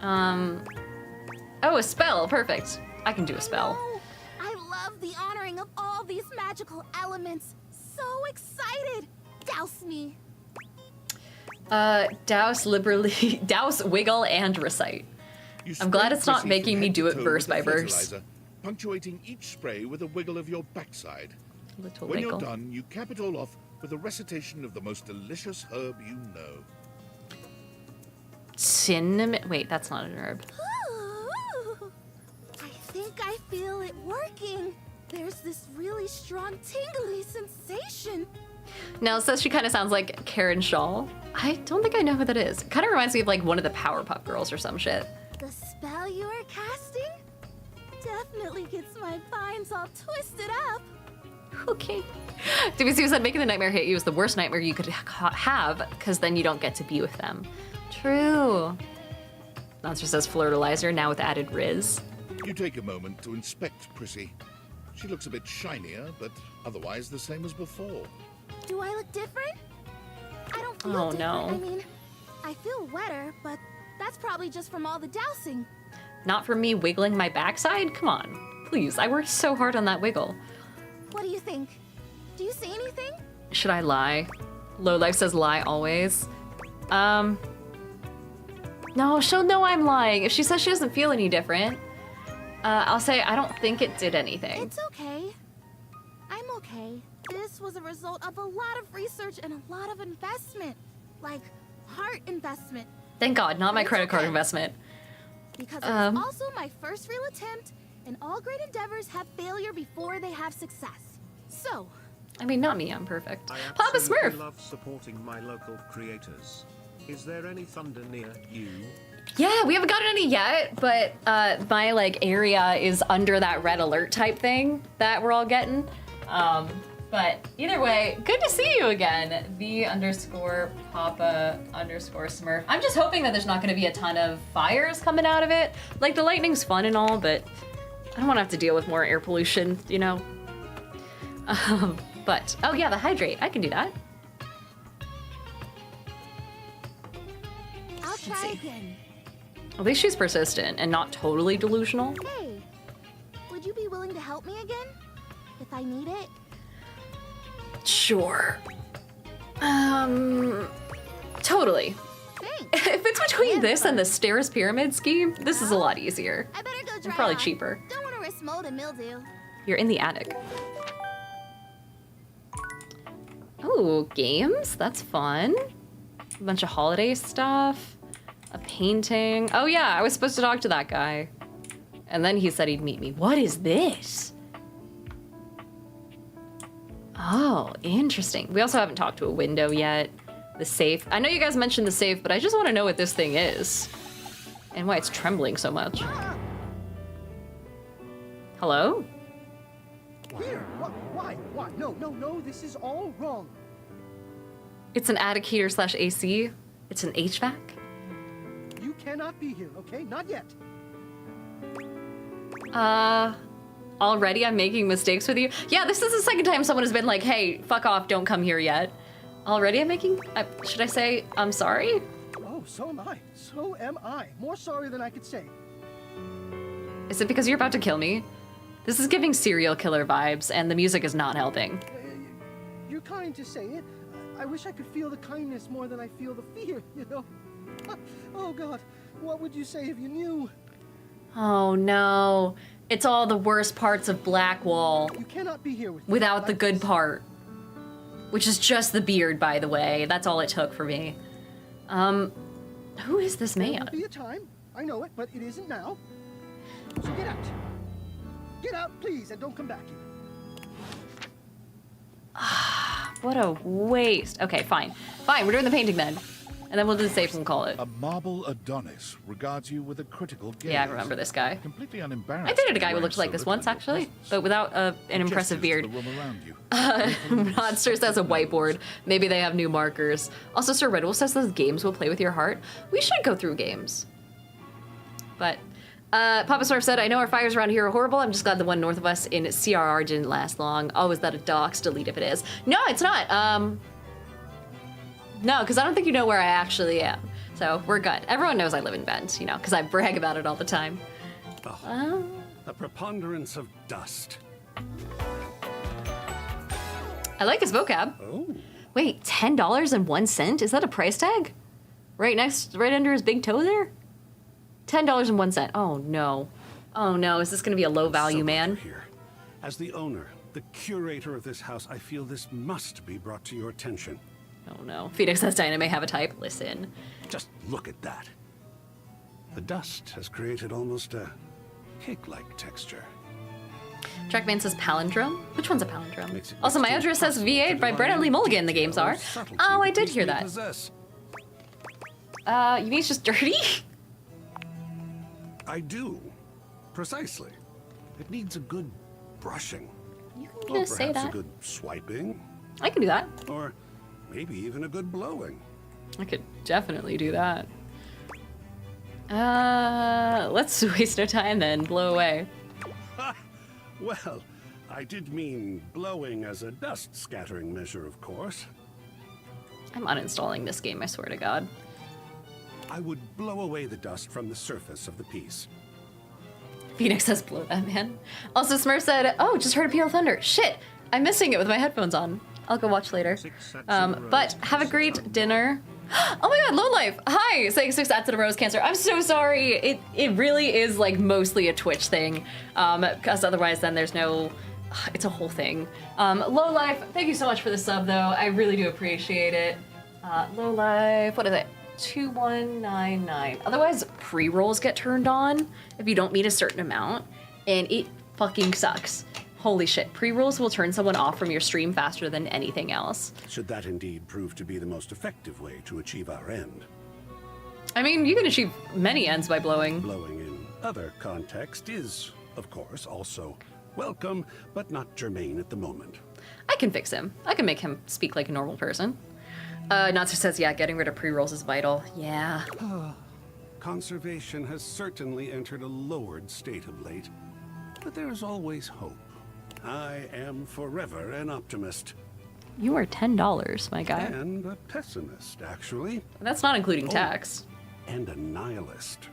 Oh, a spell, perfect. I can do a spell. Oh, I love the honoring of all these magical elements. So excited. Douse me. Douse liberally, douse, wiggle, and recite. You I'm glad spray it's not Prissy making from me head do to it toe verse with the by verse. fertilizer, punctuating each spray with a wiggle of your backside. Little When wiggle. you're done, you cap it all off with a recitation of the most delicious herb you know. Cinnamon. Wait, that's not an herb. Ooh, I think I feel it working. There's this really strong tingly sensation. Now, it says she kind of sounds like Karen Shaw. I don't think I know who that is. Kind of reminds me of like one of the Powerpuff Girls or some shit. The spell you are casting definitely gets my vines all twisted up. Okay. DBC said making the nightmare hit you is the worst nightmare you could have, because then you don't get to be with them. True. Monster says Flirtalizer, now with added Riz. You take a moment to inspect Prissy. She looks a bit shinier, but otherwise the same as before. Do I look different? I don't feel Oh, different. no. I mean, I feel wetter, but that's probably just from all the dousing. Not for me wiggling my backside? Come on. Please, I worked so hard on that wiggle. What do you think? Do you see anything? Should I lie? Low Life says lie always. No, she'll know I'm lying. If she says she doesn't feel any different, I'll say I don't think it did anything. It's okay. I'm okay. This was a result of a lot of research and a lot of investment. Like, heart investment. Thank God, not my It's credit card okay. investment. Because it was also my first real attempt, and all great endeavors have failure before they have success. So, I mean, not me, I'm perfect. I Papa absolutely Smurf! love supporting my local creators. Is there any thunder near you? Yeah, we haven't gotten any yet, but my like area is under that red alert type thing that we're all getting. But either way, good to see you again. The_Papa_Smurf. I'm just hoping that there's not going to be a ton of fires coming out of it. Like, the lightning's fun and all, but I don't want to have to deal with more air pollution, you know? But, oh yeah, the hydrate. I can do that. I'll try again. At least she's persistent and not totally delusional. Hey, would you be willing to help me again? If I need it? Sure. Totally. Thanks. If it's between this and the stairs pyramid scheme, this is a lot easier. I better go And dry probably on. cheaper. Don't want to risk mold and mildew. You're in the attic. Oh, games? That's fun. A bunch of holiday stuff. A painting. Oh yeah, I was supposed to talk to that guy. And then he said he'd meet me. What is this? Oh, interesting. We also haven't talked to a window yet. The safe. I know you guys mentioned the safe, but I just want to know what this thing is. And why it's trembling so much. Hello? Here! Why? No, this is all wrong. It's an attic heater / AC. It's an HVAC. You cannot be here, okay? Not yet. Already I'm making mistakes with you? Yeah, this is the second time someone has been like, hey, fuck off, don't come here yet. Already I'm making, should I say, I'm sorry? Oh, so am I. So am I. More sorry than I could say. Is it because you're about to kill me? This is giving serial killer vibes, and the music is not helping. You're kind to say it. I wish I could feel the kindness more than I feel the fear, you know? Oh, God. What would you say if you knew? Oh, no. It's all the worst parts of Blackwall. You cannot be here with me without like the good this. part. Which is just the beard, by the way. That's all it took for me. Who is this There will man? be a time. I know it, but it isn't now. So get out. Get out, please, and don't come back here. What a waste. Okay, fine. Fine, we're doing the painting then. And then we'll do the safe and call it. A marble Adonis regards you with a critical gaze. Yeah, I remember this guy. Completely unembarrassed. I dated a guy who wearing looked like so this little once, in your actually, presence. but without an impressive Gestures to beard. the room around you. Monster says a whiteboard. Maybe they have new markers. Also, Sir Riddle says those games will play with your heart. We should go through games. But, Papa Smurf said, I know our fires around here are horrible. I'm just glad the one north of us in CRR didn't last long. Oh, is that a dox? Delete if it is. No, it's not. No, because I don't think you know where I actually am. So, we're good. Everyone knows I live in Bend, you know, because I brag about it all the time. A preponderance of dust. I like his vocab. Oh. Wait, $10.01? Is that a price tag? Right under his big toe there? $10.01. Oh no. Oh no, is this gonna be a low value man? Here. As the owner, the curator of this house, I feel this must be brought to your attention. Oh no. Phoenix says Diana may have a type. Listen. Just look at that. The dust has created almost a cake-like texture. Trackman says palindrome. Which one's a palindrome? Makes it Also, my next to address says impossible V8 to by divine Brennan Lee Mulligan, the detail games or are. subtlety Oh, I the did hear piece may that. possess. You mean it's just dirty? I do. Precisely. It needs a good brushing. You can Or just say perhaps a that. good swiping. I can do that. Or maybe even a good blowing. I could definitely do that. Let's waste no time then. Blow away. Well, I did mean blowing as a dust scattering measure, of course. I'm uninstalling this game, I swear to God. I would blow away the dust from the surface of the piece. Phoenix says blow that man. Also, Smurf said, oh, just heard a peal of thunder. Shit, I'm missing it with my headphones on. I'll go watch later. But have a great dinner. Oh my god, Lowlife! Hi! Saying 6 ats in a row is cancer. I'm so sorry. It really is like mostly a Twitch thing. Because otherwise then there's no... It's a whole thing. Lowlife, thank you so much for the sub though. I really do appreciate it. Lowlife, what is it? 2199. Otherwise, pre-rolls get turned on if you don't meet a certain amount, and it fucking sucks. Holy shit, pre-rolls will turn someone off from your stream faster than anything else. Should that indeed prove to be the most effective way to achieve our end? I mean, you can achieve many ends by blowing. Blowing in other context is, of course, also welcome, but not germane at the moment. I can fix him. I can make him speak like a normal person. Natsu says, yeah, getting rid of pre-rolls is vital. Yeah. Conservation has certainly entered a lowered state of late, but there is always hope. I am forever an optimist. You are $10, my guy. And a pessimist, actually. That's not including tax. And a nihilist.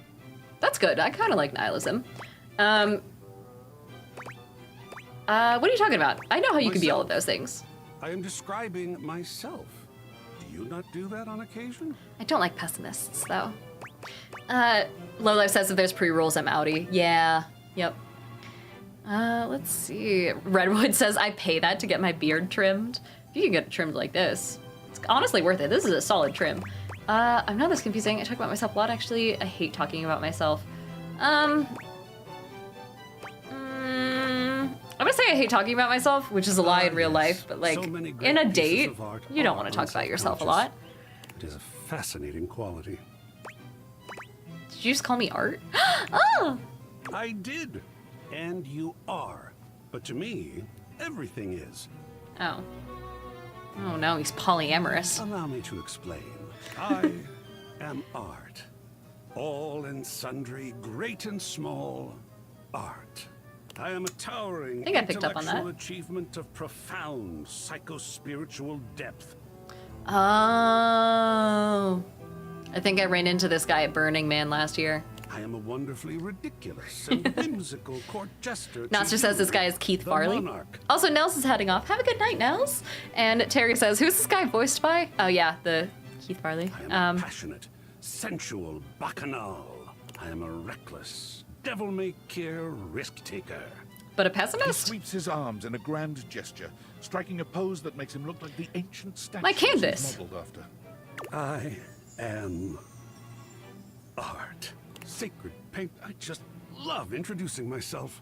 That's good. I kind of like nihilism. What are you talking about? I know how you can be all of those things. I am describing myself. Do you not do that on occasion? I don't like pessimists, though. Lowlife says if there's pre-rolls, I'm outie. Yeah. Yep. Let's see. Redwood says I pay that to get my beard trimmed. If you can get it trimmed like this, it's honestly worth it. This is a solid trim. I'm not this confusing. I talk about myself a lot, actually. I hate talking about myself. I'm gonna say I hate talking about myself, which is a lie in real life, but like, in a date, you don't want to talk about yourself a lot. It is a fascinating quality. Did you just call me art? Oh! I did. And you are. But to me, everything is. Oh. Oh no, he's polyamorous. Allow me to explain. I am art. All and sundry, great and small, art. I am a towering intellectual achievement of profound psycho-spiritual depth. Oh. I think I ran into this guy at Burning Man last year. I am a wonderfully ridiculous and whimsical court jester. Nostra says this guy is Keith Farley. Monarch. Also, Nels is heading off. Have a good night, Nels. And Terry says, who's this guy voiced by? Oh yeah, the Keith Farley. I am a passionate, sensual bacchanal. I am a reckless, devil-may-care risk-taker. But a pessimist? He sweeps his arms in a grand gesture, striking a pose that makes him look like the ancient statue My canvas. he's modeled after. I am art. Sacred paint. I just love introducing myself.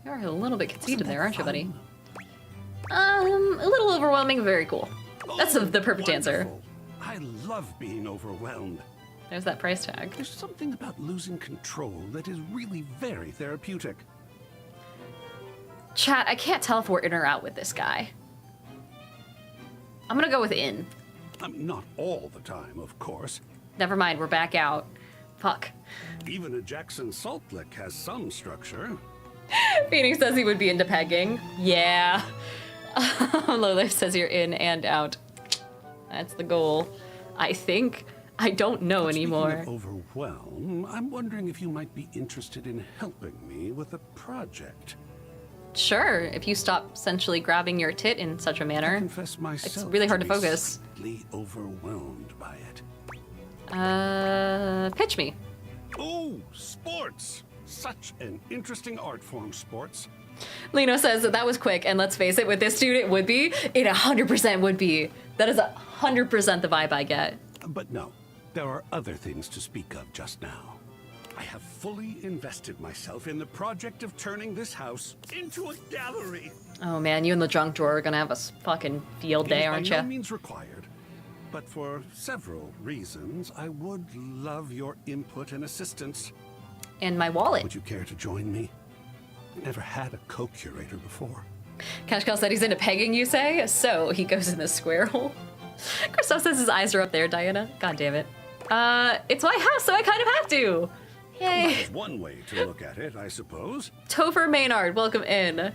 You're a little bit conceited there, aren't you, buddy? A little overwhelming, but very cool. That's the perfect answer. I love being overwhelmed. There's that price tag. There's something about losing control that is really very therapeutic. Chat, I can't tell if we're in or out with this guy. I'm gonna go with in. Not all the time, of course. Never mind, we're back out. Fuck. Even a Jackson Salt Lick has some structure. Phoenix says he would be into pegging. Yeah. Lowlife says you're in and out. That's the goal. I think. I don't know anymore. Speaking of overwhelm, I'm wondering if you might be interested in helping me with a project. Sure, if you stop essentially grabbing your tit in such a manner. I confess myself it's really hard to focus. Slightly overwhelmed by it. Pitch me. Oh, sports! Such an interesting art form, sports. Lino says that was quick, and let's face it, with this dude, it would be. It 100% would be. That is 100% the vibe I get. But no, there are other things to speak of just now. I have fully invested myself in the project of turning this house into a gallery. Oh man, you and the junk drawer are gonna have a fucking field day, aren't you? By no means required, but for several reasons, I would love your input and assistance. And my wallet. Would you care to join me? Never had a co-curator before. Cashcal said he's into pegging, you say? So he goes in the square hole. Christoph says his eyes are up there, Diana. God damn it. It's my house, so I kind of have to. Yay. That's one way to look at it, I suppose. Topher Maynard, welcome in.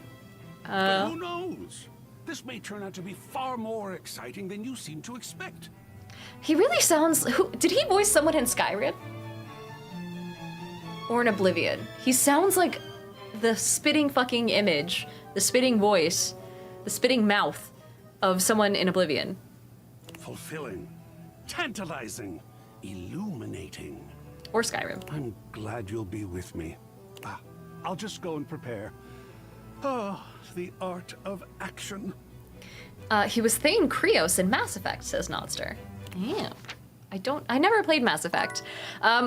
But who knows? This may turn out to be far more exciting than you seem to expect. He really sounds... Did he voice someone in Skyrim? Or in Oblivion? He sounds like the spitting fucking image, the spitting voice, the spitting mouth of someone in Oblivion. Fulfilling, tantalizing, illuminating. Or Skyrim. I'm glad you'll be with me. I'll just go and prepare. Oh, the art of action. He was Thane Krios in Mass Effect, says Nodster. Damn. I never played Mass Effect,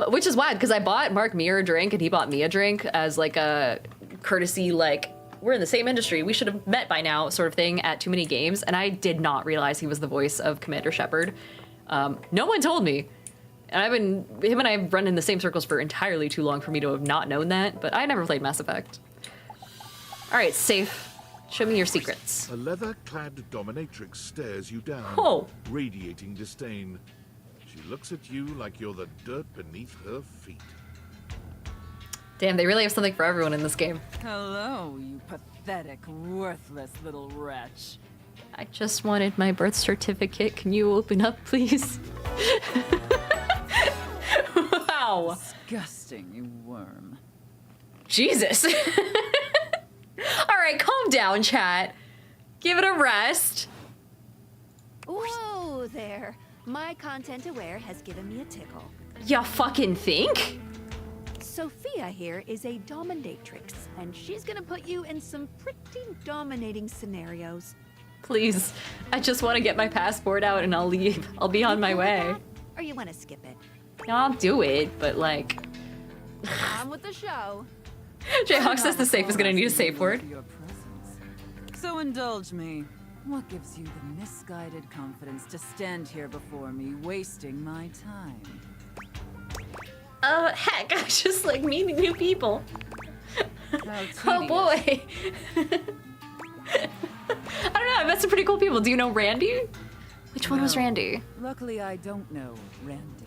which is wild because I bought Mark Mir a drink and he bought me a drink as like a courtesy, like, we're in the same industry, we should have met by now sort of thing at Too Many Games, and I did not realize he was the voice of Commander Shepard. No one told me. And him and I have run in the same circles for entirely too long for me to have not known that, but I never played Mass Effect. All right, safe. Show me your secrets. A leather-clad dominatrix stares you down, radiating disdain. She looks at you like you're the dirt beneath her feet. Damn, they really have something for everyone in this game. Hello, you pathetic, worthless little wretch. I just wanted my birth certificate. Can you open up, please? Wow. Disgusting, you worm. Jesus. All right, calm down, chat. Give it a rest. Whoa there. My content aware has given me a tickle. Ya fucking think? Sophia here is a dominatrix, and she's gonna put you in some pretty dominating scenarios. Please, I just want to get my passport out and I'll leave. I'll be on my way. Or you want to skip it? I'll do it, but like... On with the show. Jayhawk says the safe is gonna need a safe word. So indulge me. What gives you the misguided confidence to stand here before me, wasting my time? Heck, I just like meeting new people. Oh boy. I don't know, I met some pretty cool people. Do you know Randy? Which one was Randy? Luckily, I don't know Randy.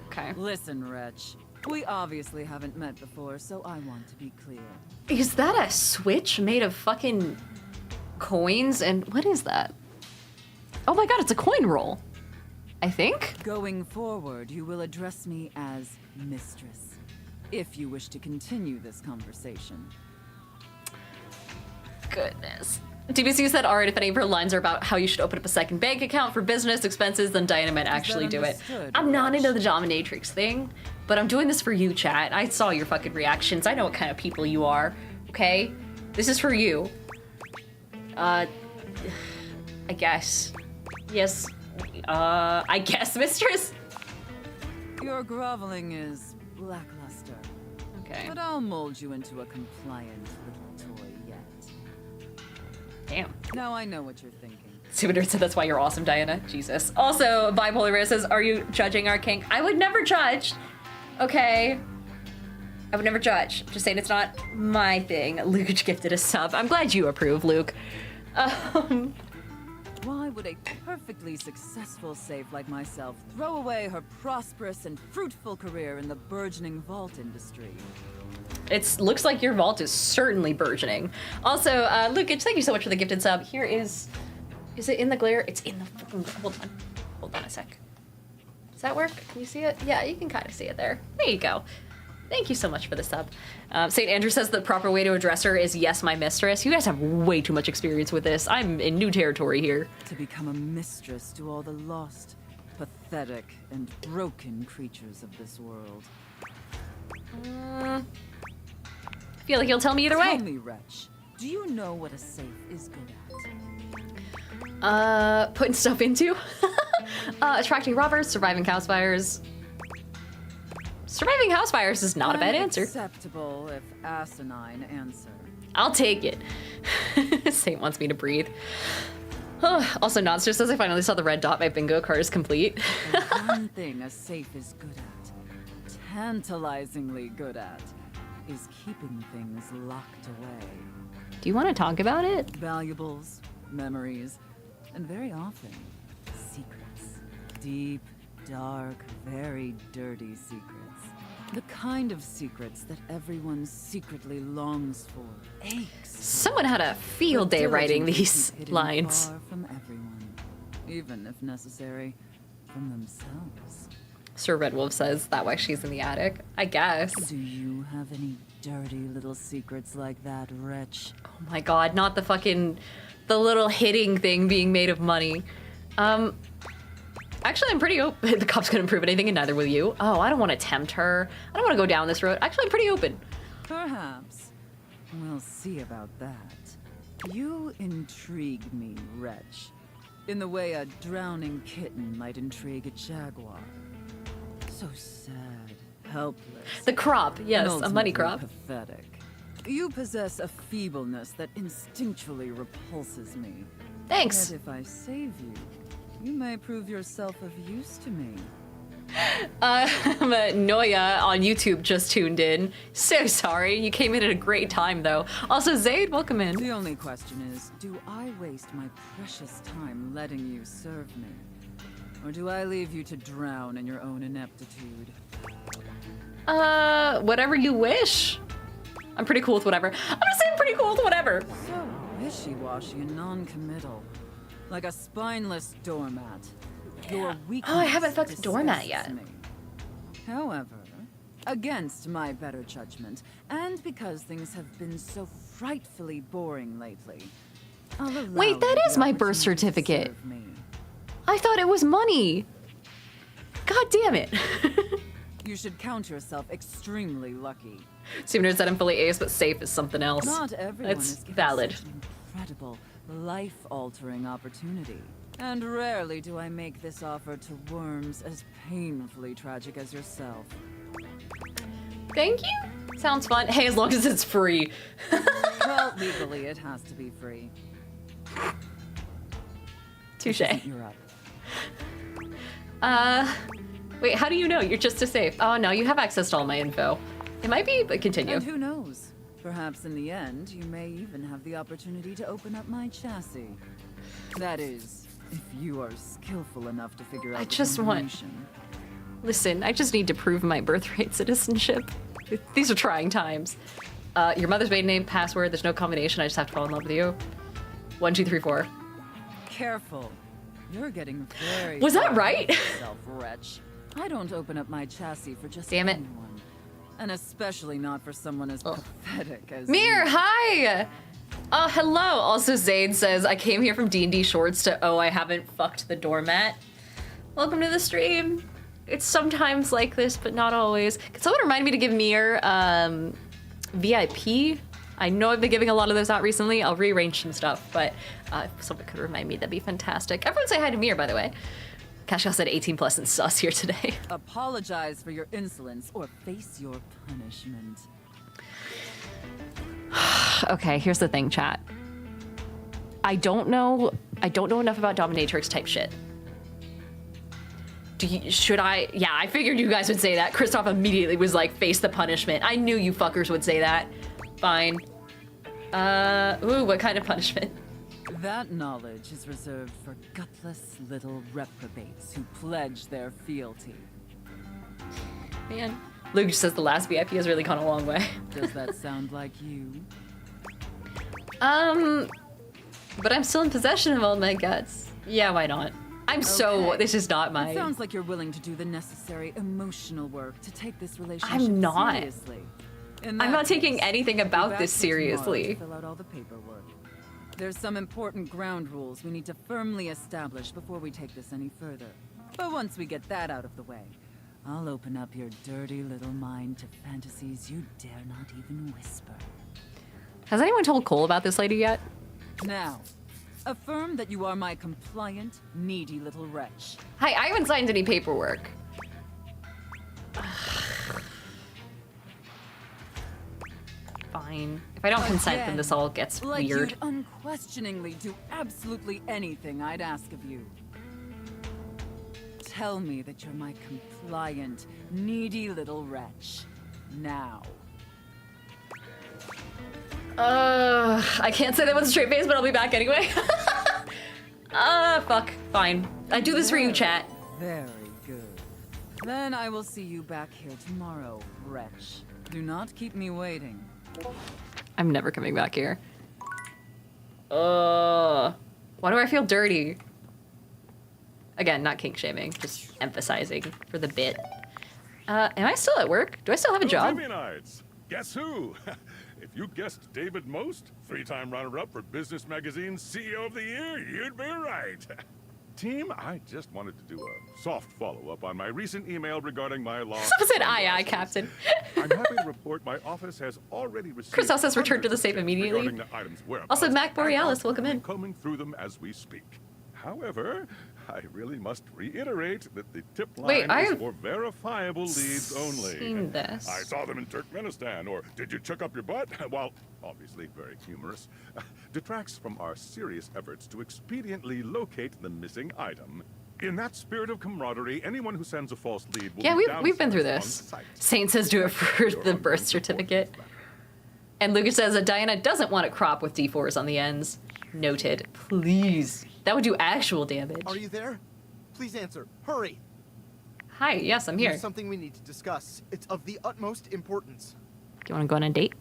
Okay. Listen, wretch. We obviously haven't met before, so I want to be clear. Is that a switch made of fucking coins? And what is that? Oh my god, it's a coin roll. I think? Going forward, you will address me as Mistress, if you wish to continue this conversation. Goodness. DBC said, alright, if any of her lines are about how you should open up a second bank account for business expenses, then Diana might actually do it. I'm not into the dominatrix thing, but I'm doing this for you, chat. I saw your fucking reactions. I know what kind of people you are, okay? This is for you. I guess. Yes. I guess, mistress? Your groveling is lackluster. Okay. But I'll mold you into a compliant little toy yet. Damn. Now I know what you're thinking. Subadur said that's why you're awesome, Diana. Jesus. Also, Bipolar Rare says, are you judging our kink? I would never judge. Okay. I would never judge. Just saying it's not my thing. Luke gifted a sub. I'm glad you approve, Luke. Why would a perfectly successful safe like myself throw away her prosperous and fruitful career in the burgeoning vault industry? It looks like your vault is certainly burgeoning. Also, Luke, thank you so much for the gifted sub. Here is it in the glare? It's in the fucking, hold on a sec. Does that work? Can you see it? Yeah, you can kind of see it there. There you go. Thank you so much for the sub. St. Andrew says the proper way to address her is yes, my mistress. You guys have way too much experience with this. I'm in new territory here. To become a mistress to all the lost, pathetic, and broken creatures of this world. I feel like you'll tell me either way. Tell me, wretch, do you know what a safe is good at? Putting stuff into? Attracting robbers, surviving house fires. Surviving house fires is not a bad answer. Acceptable, if asinine answer. I'll take it. Saint wants me to breathe. Also, Nonster says I finally saw the red dot. My bingo card is complete. The one thing a safe is good at, tantalizingly good at, is keeping things locked away. Do you want to talk about it? Valuables, memories, and very often, secrets. Deep, dark, very dirty secrets. The kind of secrets that everyone secretly longs for, aches. Someone had a field day writing these lines. Far from everyone, even if necessary, from themselves. Sir Red Wolf says that why she's in the attic. I guess. Do you have any dirty little secrets like that, wretch? Oh my god, not the little hitting thing being made of money. Actually, I'm pretty open. The cops couldn't prove anything, and neither will you. Oh, I don't want to tempt her. I don't want to go down this road. Actually, I'm pretty open. Perhaps. We'll see about that. You intrigue me, wretch. In the way a drowning kitten might intrigue a jaguar. So sad, helpless. The crop, yes, and a money crop. Pathetic. You possess a feebleness that instinctually repulses me. Thanks. Yet if I save you, you may prove yourself of use to me. Noya on YouTube just tuned in. So sorry, you came in at a great time though. Also, Zaid, welcome in. The only question is, do I waste my precious time letting you serve me? Or do I leave you to drown in your own ineptitude? Whatever you wish. I'm pretty cool with whatever. I'm gonna say I'm pretty cool with whatever. So wishy-washy and non-committal. Like a spineless doormat. Your weakness I haven't fucked a doormat yet. me. However, against my better judgment, and because things have been so frightfully boring lately, I'll allow Wait, that you is the my birth opportunity to certificate. serve me. I thought it was money. God damn it. You should count yourself extremely lucky. Steven said I'm fully ace, but safe is something else. Not everyone That's is given valid. such an incredible, life-altering opportunity. And rarely do I make this offer to worms as painfully tragic as yourself. Thank you. Sounds fun. Hey, as long as it's free. Well, legally it has to be free. Touche. You're up. Wait, how do you know? You're just a safe. Oh no, you have access to all my info. It might be, but continue. And who knows? Perhaps in the end, you may even have the opportunity to open up my chassis. That is, if you are skillful enough to figure out the combination. Listen, I just need to prove my birthright citizenship. These are trying times. Your mother's maiden name, password, there's no combination, I just have to fall in love with you. 1, 2, 3, 4. Careful. You're getting very Was that right? Self-wretch. I don't open up my chassis for just Damn it. anyone. And especially not for someone as pathetic as Mir, you. hi! Hello. Also, Zaid says, I came here from D&D Shorts to, oh, I haven't fucked the doormat. Welcome to the stream. It's sometimes like this, but not always. Can someone remind me to give Mir, VIP? I know I've been giving a lot of those out recently. I'll rearrange some stuff, but if someone could remind me, that'd be fantastic. Everyone say hi to Mir, by the way. Cashel said 18 plus and sus here today. Apologize for your insolence or face your punishment. Okay, here's the thing, chat. I don't know enough about dominatrix type shit. Should I? Yeah, I figured you guys would say that. Kristoff immediately was like, face the punishment. I knew you fuckers would say that. Fine. Ooh, what kind of punishment? That knowledge is reserved for gutless little reprobates who pledge their fealty. Man. Luke says the last VIP has really gone a long way. Does that sound like you? But I'm still in possession of all my guts. Yeah, why not? I'm so, this is not my... It sounds like you're willing to do the necessary emotional work to take this relationship I'm not. seriously. I'm not taking anything about this seriously. Fill out all the paperwork. There's some important ground rules we need to firmly establish before we take this any further. But once we get that out of the way, I'll open up your dirty little mind to fantasies you dare not even whisper. Has anyone told Cole about this lady yet? Now, affirm that you are my compliant, needy little wretch. Hi, I haven't signed any paperwork. Fine. If I don't consent, then this all gets like weird. You'd unquestioningly do absolutely anything I'd ask of you. Tell me that you're my compliant, needy little wretch. Now. I can't say that with a straight face, but I'll be back anyway. Fuck. Fine. I do this for you, chat. Very good. Then I will see you back here tomorrow, wretch. Do not keep me waiting. I'm never coming back here. Why do I feel dirty? Again, not kink shaming, just emphasizing for the bit. Am I still at work? Do I still have a job? Trivianites. Guess who? If you guessed David Most, 3-time runner-up for Business Magazine's CEO of the Year, you'd be right. Team, I just wanted to do a soft follow-up on my recent email regarding my lost... Someone said aye, Captain. I'm happy to report my office has already received... Chris says return to the safe immediately. The items Also, Mac Borealis, welcome in. Combing through them as we speak. However, I really must reiterate that the tip Wait, line is for verifiable leads only. Seen this. I saw them in Turkmenistan, or did you chuck up your butt? While obviously very humorous, detracts from our serious efforts to expediently locate the missing item. In that spirit of camaraderie, anyone who sends a false lead will be we've been through downsized on this. sight. Saint says do it for the birth certificate. And Lucas says that Diana doesn't want it crop with D4s on the ends. Noted. Please. That would do actual damage. Are you there? Please answer. Hurry. Hi, yes, I'm here. There's something we need to discuss. It's of the utmost importance. Do you want to go on a date?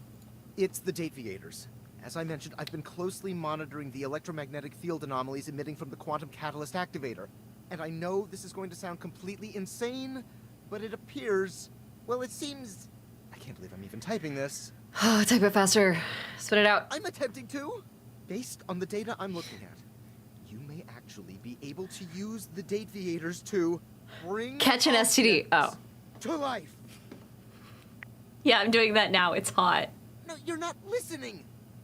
It's the Dateviators. As I mentioned, I've been closely monitoring the electromagnetic field anomalies emitting from the quantum catalyst activator. And I know this is going to sound completely insane, but it appears... Well, it seems... I can't believe I'm even typing this. Oh, type it faster. Spit it out. I'm attempting to. Based on the data I'm looking at, you may actually be able to use the Dateviators to bring... Catch an STD. Oh. To life. Yeah, I'm doing that now. It's hot. No, you're not listening.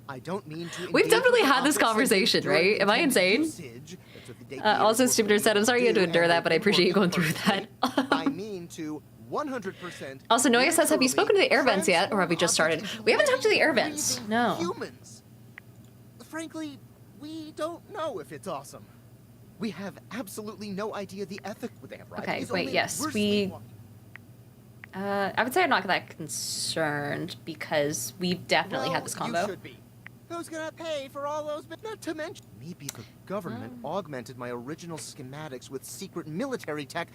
I don't mean to... We've definitely had this conversation, right? Am I insane? Also, Stupider said, I'm sorry you had to endure that, but I appreciate you going through that. I mean to 100%... Also, Noya says, have you spoken to the air vents yet, or have we just started? We haven't talked to the air vents. No. Humans. Frankly, we don't know if it's awesome. We have absolutely no idea the ethic with Ant Ride. Okay, wait, yes, we... I would say I'm not that concerned, because we've definitely had this combo. You should be. Who's gonna pay for all those? But not to mention, maybe the government augmented my original schematics with secret military tech,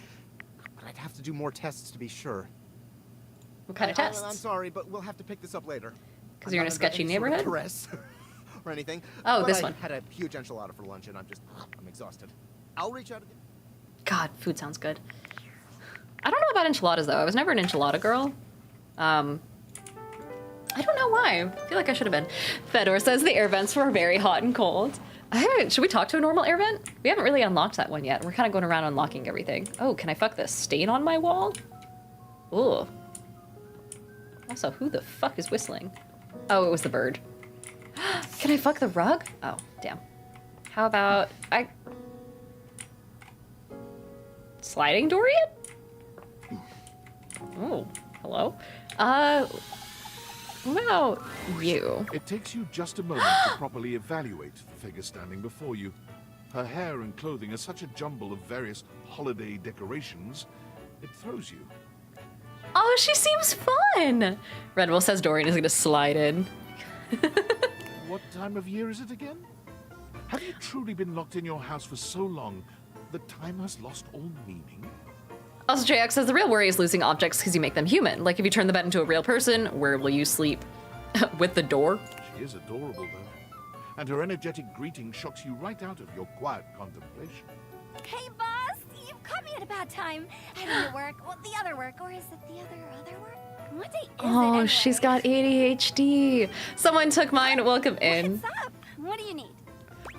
but I'd have to do more tests to be sure. What kind of tests? I'm sorry, but we'll have to pick this up later. Because you're in a sketchy neighborhood? Sort of or anything. Oh, but this I one. Had a huge enchilada for lunch, and I'm exhausted. I'll reach out again. God, food sounds good. I don't know about enchiladas, though. I was never an enchilada girl. I don't know why. I feel like I should have been. Fedor says the air vents were very hot and cold. Should we talk to a normal air vent? We haven't really unlocked that one yet. We're kind of going around unlocking everything. Oh, can I fuck this stain on my wall? Ooh. Also, who the fuck is whistling? Oh, it was the bird. Can I fuck the rug? Oh, damn. How about sliding Dorian? Oh, hello. What about you? It takes you just a moment to properly evaluate the figure standing before you. Her hair and clothing are such a jumble of various holiday decorations, it throws you. Oh, she seems fun! Red Wolf says Dorian is gonna slide in. What time of year is it again? Have you truly been locked in your house for so long that time has lost all meaning? Also, JX says the real worry is losing objects because you make them human. Like if you turn the bed into a real person, where will you sleep? With the door? She is adorable, though. And her energetic greeting shocks you right out of your quiet contemplation. Hey, boss! You've caught me at a bad time. I'm at work. Well, the other work. Or is it the other work? What day is it anyway? She's got ADHD. Someone took mine. Welcome in. What's up? What do you need?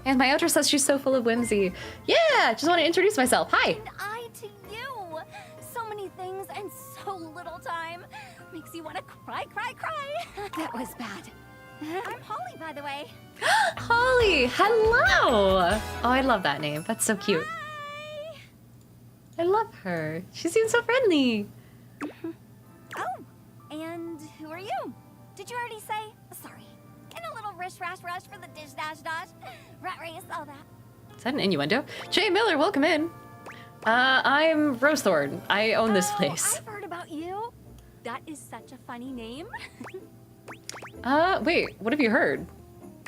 And my outro says she's so full of whimsy. Yeah, just want to introduce myself. Hi. And I to you. So many things and so little time. Makes you want to cry. That was bad. I'm Holly, by the way. Holly, hello. Oh, I love that name. That's so cute. Hi. I love her. She seems so friendly. Oh, and who are you? Did you already say? Sorry. In a little rush for the dish dash. Rat race, all that. Is that an innuendo? Jay Miller, welcome in. I'm Rosethorn. I own this place. I've heard about you. That is such a funny name. Wait, what have you heard?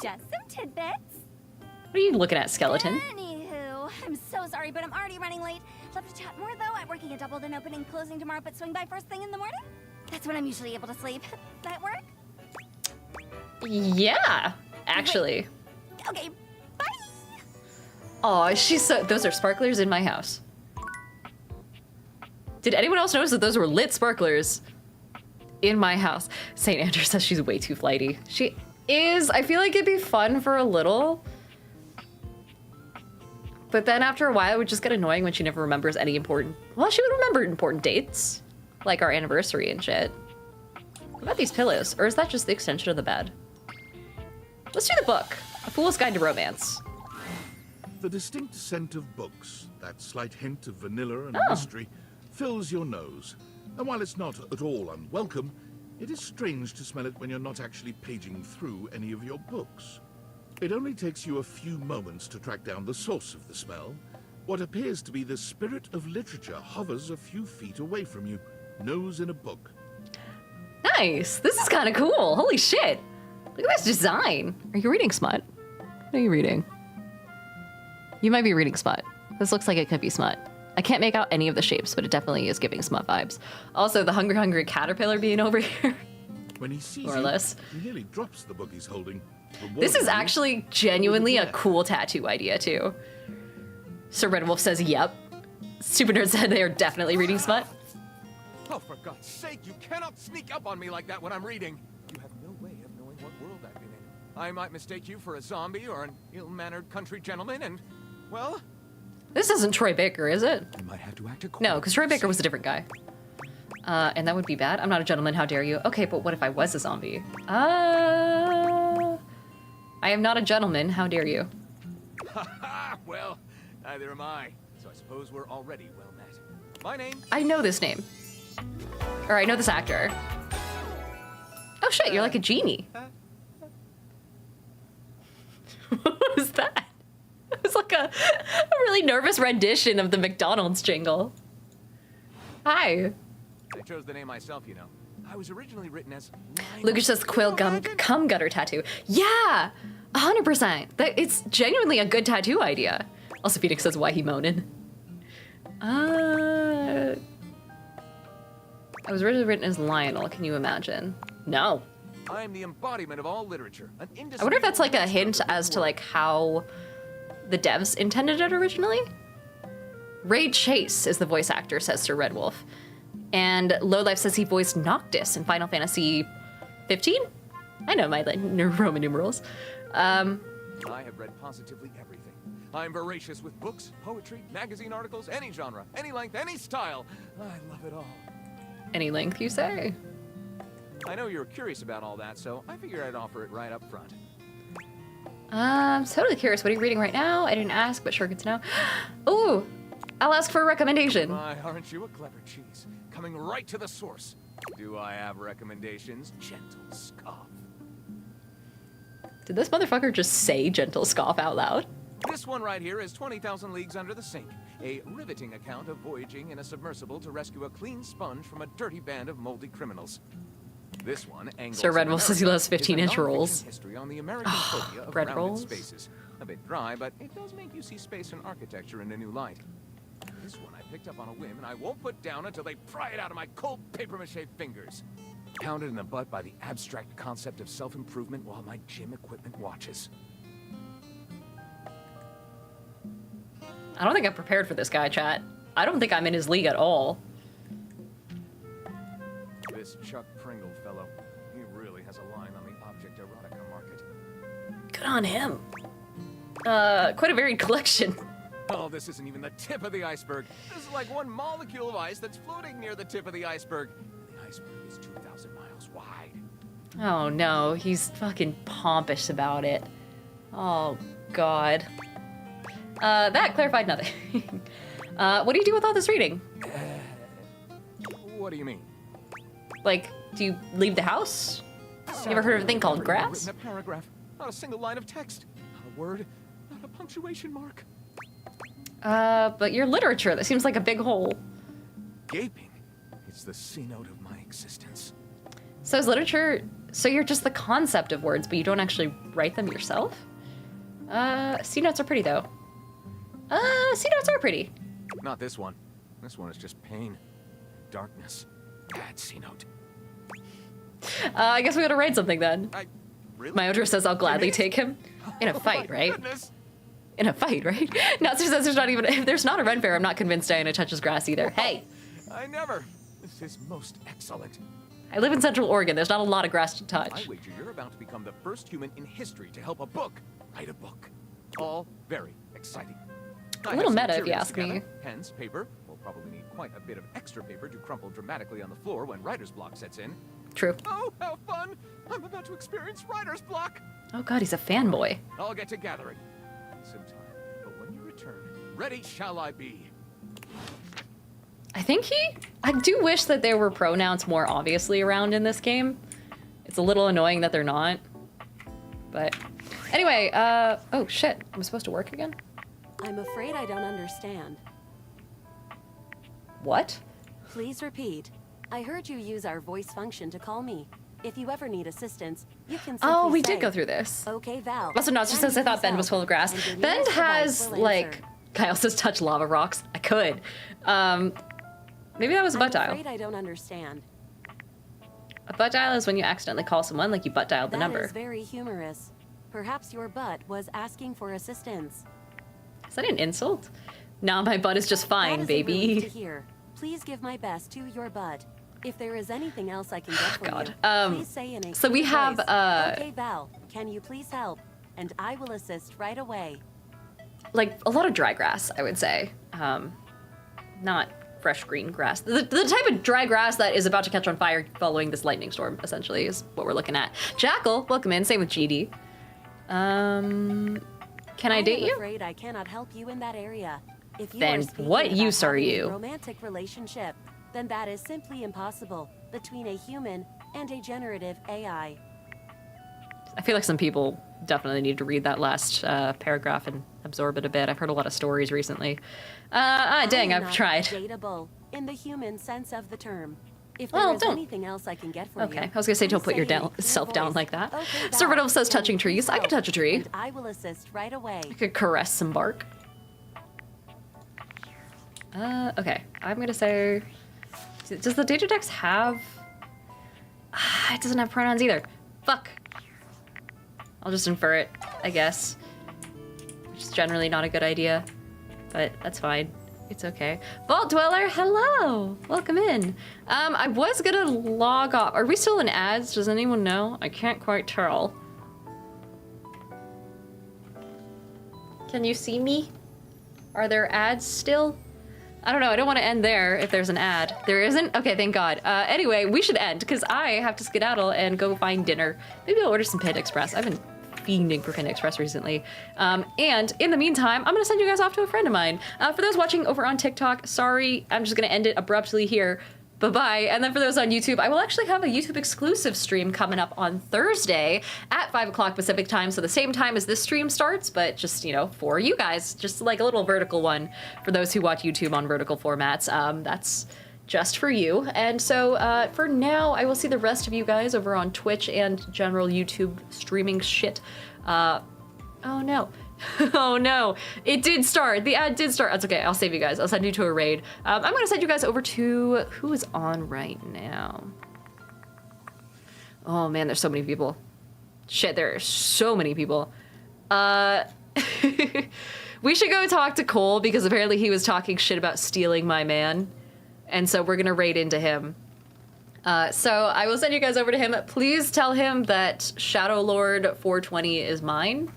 Just some tidbits. What are you looking at, skeleton? Anywho, I'm so sorry, but I'm already running late. Love to chat more, though. I'm working a double, then opening, closing tomorrow, but swing by first thing in the morning. That's when I'm usually able to sleep. That work? Yeah, actually. Wait. Okay, bye! Aw, she's so... Those are sparklers in my house. Did anyone else notice that those were lit sparklers in my house? St. Andrew says she's way too flighty. She is. I feel like it'd be fun for a little. But then after a while, it would just get annoying when she never remembers any important... Well, she would remember important dates. Like our anniversary and shit. What about these pillows? Or is that just the extension of the bed? Let's do the book. A Fool's Guide to Romance. The distinct scent of books, that slight hint of vanilla and mystery, fills your nose. And while it's not at all unwelcome, it is strange to smell it when you're not actually paging through any of your books. It only takes you a few moments to track down the source of the smell. What appears to be the spirit of literature hovers a few feet away from you, nose in a book. Nice. This is kind of cool. Holy shit. Look at this design. Are you reading smut? What are you reading? You might be reading smut. This looks like it could be smut. I can't make out any of the shapes, but it definitely is giving smut vibes. Also, the hungry caterpillar being over here. When he sees more or less. he nearly drops the book he's holding. This is actually genuinely a cool tattoo idea, too. Sir Red Wolf says, yep. Super Nerd said they are definitely reading smut. Oh, for God's sake, you cannot sneak up on me like that when I'm reading. You have no way of knowing what world I've been in. I might mistake you for a zombie or an ill-mannered country gentleman, and, well... This isn't Troy Baker, is it? You might have to act accordingly. No, because Troy Baker was a different guy. And that would be bad. I'm not a gentleman, how dare you? Okay, but what if I was a zombie? I am not a gentleman, how dare you? Well, neither am I. So I suppose we're already well met. My name... I know this name. Or I know this actor. Oh shit, you're like a genie. What was that? It was like a really nervous rendition of the McDonald's jingle. Hi. I chose the name myself, you know. I was originally written as... Lucas says quill gum cum gutter tattoo. Yeah, 100%. It's genuinely a good tattoo idea. Also, Phoenix says, why he moaning? I was originally written as Lionel. Can you imagine? No. I am the embodiment of all literature. I wonder if that's like a hint as to like how the devs intended it originally. Ray Chase is the voice actor, says Sir Red Wolf. And Lowlife says he voiced Noctis in Final Fantasy 15? I know my Roman numerals. I have read positively everything. I'm voracious with books, poetry, magazine articles, any genre, any length, any style. I love it all. Any length, you say? I know you're curious about all that, so I figured I'd offer it right up front. I'm totally curious. What are you reading right now? I didn't ask, but sure, good to know. Ooh, I'll ask for a recommendation. My, aren't you a clever cheese? Coming right to the source. Do I have recommendations? Gentle scoff. Did this motherfucker just say gentle scoff out loud? This one right here is 20,000 Leagues Under the Sink, a riveting account of voyaging in a submersible to rescue a clean sponge from a dirty band of moldy criminals. This one, Sir Red Wolf says he loves 15-inch rolls. History on the American phobia of bread rounded rolls. Spaces. A bit dry, but it does make you see space and architecture in a new light. This one I picked up on a whim, and I won't put down until they pry it out of my cold papier-mâché fingers. Pounded in the butt by the abstract concept of self-improvement while my gym equipment watches. I don't think I'm prepared for this guy, chat. I don't think I'm in his league at all. This Chuck Pringle fellow, he really has a line on the object erotica market. Good on him. Quite a varied collection. Oh, this isn't even the tip of the iceberg. This is like one molecule of ice that's floating near the tip of the iceberg. The iceberg is 2,000 miles wide. Oh no, he's fucking pompous about it. Oh god. That clarified nothing. What do you do with all this reading? What do you mean? Like, do you leave the house? You ever heard of a thing called grass? Written a paragraph, not a single line of text, not a word, not a punctuation mark. But your literature, that seems like a big hole. Gaping. It's the C-note of my existence. So is literature, so you're just the concept of words, but you don't actually write them yourself? C-notes are pretty, though. C-notes are pretty. Not this one. This one is just pain. Darkness. Bad C-note. I guess we gotta write something then. Really? Myodra says I'll gladly take him. In a fight, right? Goodness. In a fight, right? Natsu says if there's not a ren fair, I'm not convinced Diana touches grass either. Hey! I never. This is most excellent. I live in Central Oregon. There's not a lot of grass to touch. I wager you're about to become the first human in history to help a book write a book. All very exciting. A little meta, if you ask me. Pens, paper. We'll probably need quite a bit of extra paper to crumple dramatically on the floor when writer's block sets in. True. Oh, how fun! I'm about to experience writer's block. Oh god, he's a fanboy. I'll get to gathering. Some time. But when ready shall I be. I do wish that there were pronouns more obviously around in this game. It's a little annoying that they're not. But anyway, oh shit, I'm supposed to work again? I'm afraid I don't understand. What? Please repeat. I heard you use our voice function to call me. If you ever need assistance, you can simply Oh, we say, did go through this. Okay, Val. Also, not just since I thought Bend was full of grass. Bend has, like, Kyle says touch lava rocks. I could. Maybe that was a butt dial. I'm afraid I don't understand. A butt dial is when you accidentally call someone, like you butt dialed the number. That is very humorous. Perhaps your butt was asking for assistance. Is that an insult? Nah, my butt is just fine, that is baby. A relief to hear. Please give my best to your butt. If there is anything else I can get for God. you, please say in a so we have voice, okay, Val, can you please help? And I will assist right away. Like a lot of dry grass, I would say. Not fresh green grass. The type of dry grass that is about to catch on fire following this lightning storm, essentially, is what we're looking at. Jackal, welcome in. Same with GD. Can I date you? I'm afraid I cannot help you in that area. If you Then are speaking what about use are having a you? romantic relationship, then that is simply impossible between a human and a generative AI. I feel like some people definitely need to read that last paragraph and absorb it a bit. I've heard a lot of stories recently. Dang, I've tried. Dateable in the human sense of the term. If Well, there is don't. anything else I can get for you. Okay, I was gonna say don't put your self down like that. Servative says touching trees. I could touch a tree. And I will assist right away. I could caress some bark. Okay, I'm gonna say, does the data dex have? It doesn't have pronouns either. Fuck. I'll just infer it, I guess. Which is generally not a good idea, but that's fine. It's okay. Vault Dweller, hello! Welcome in. I was gonna log off. Are we still in ads? Does anyone know? I can't quite tell. Can you see me? Are there ads still? I don't know, I don't want to end there if there's an ad. There isn't? Okay, thank God. Anyway, we should end, because I have to skedaddle and go find dinner. Maybe I'll order some Panda Express. I've been fiending for Panda Express recently. And in the meantime, I'm gonna send you guys off to a friend of mine. For those watching over on TikTok, sorry, I'm just gonna end it abruptly here. Bye-bye. And then for those on YouTube, I will actually have a YouTube exclusive stream coming up on Thursday at 5 o'clock Pacific time. So the same time as this stream starts, but just, you know, for you guys, just like a little vertical one for those who watch YouTube on vertical formats. That's just for you. And so for now, I will see the rest of you guys over on Twitch and general YouTube streaming shit. Oh no. Oh no, it did start. The ad did start. That's okay, I'll save you guys. I'll send you to a raid. I'm gonna send you guys over to, who is on right now? Oh man, there's so many people. Shit, there are so many people. We should go talk to Cole because apparently he was talking shit about stealing my man. And so we're gonna raid into him. So I will send you guys over to him. Please tell him that Shadow Lord 420 is mine.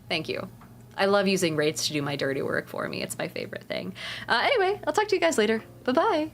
Thank you. I love using raids to do my dirty work for me. It's my favorite thing. Anyway, I'll talk to you guys later. Bye-bye.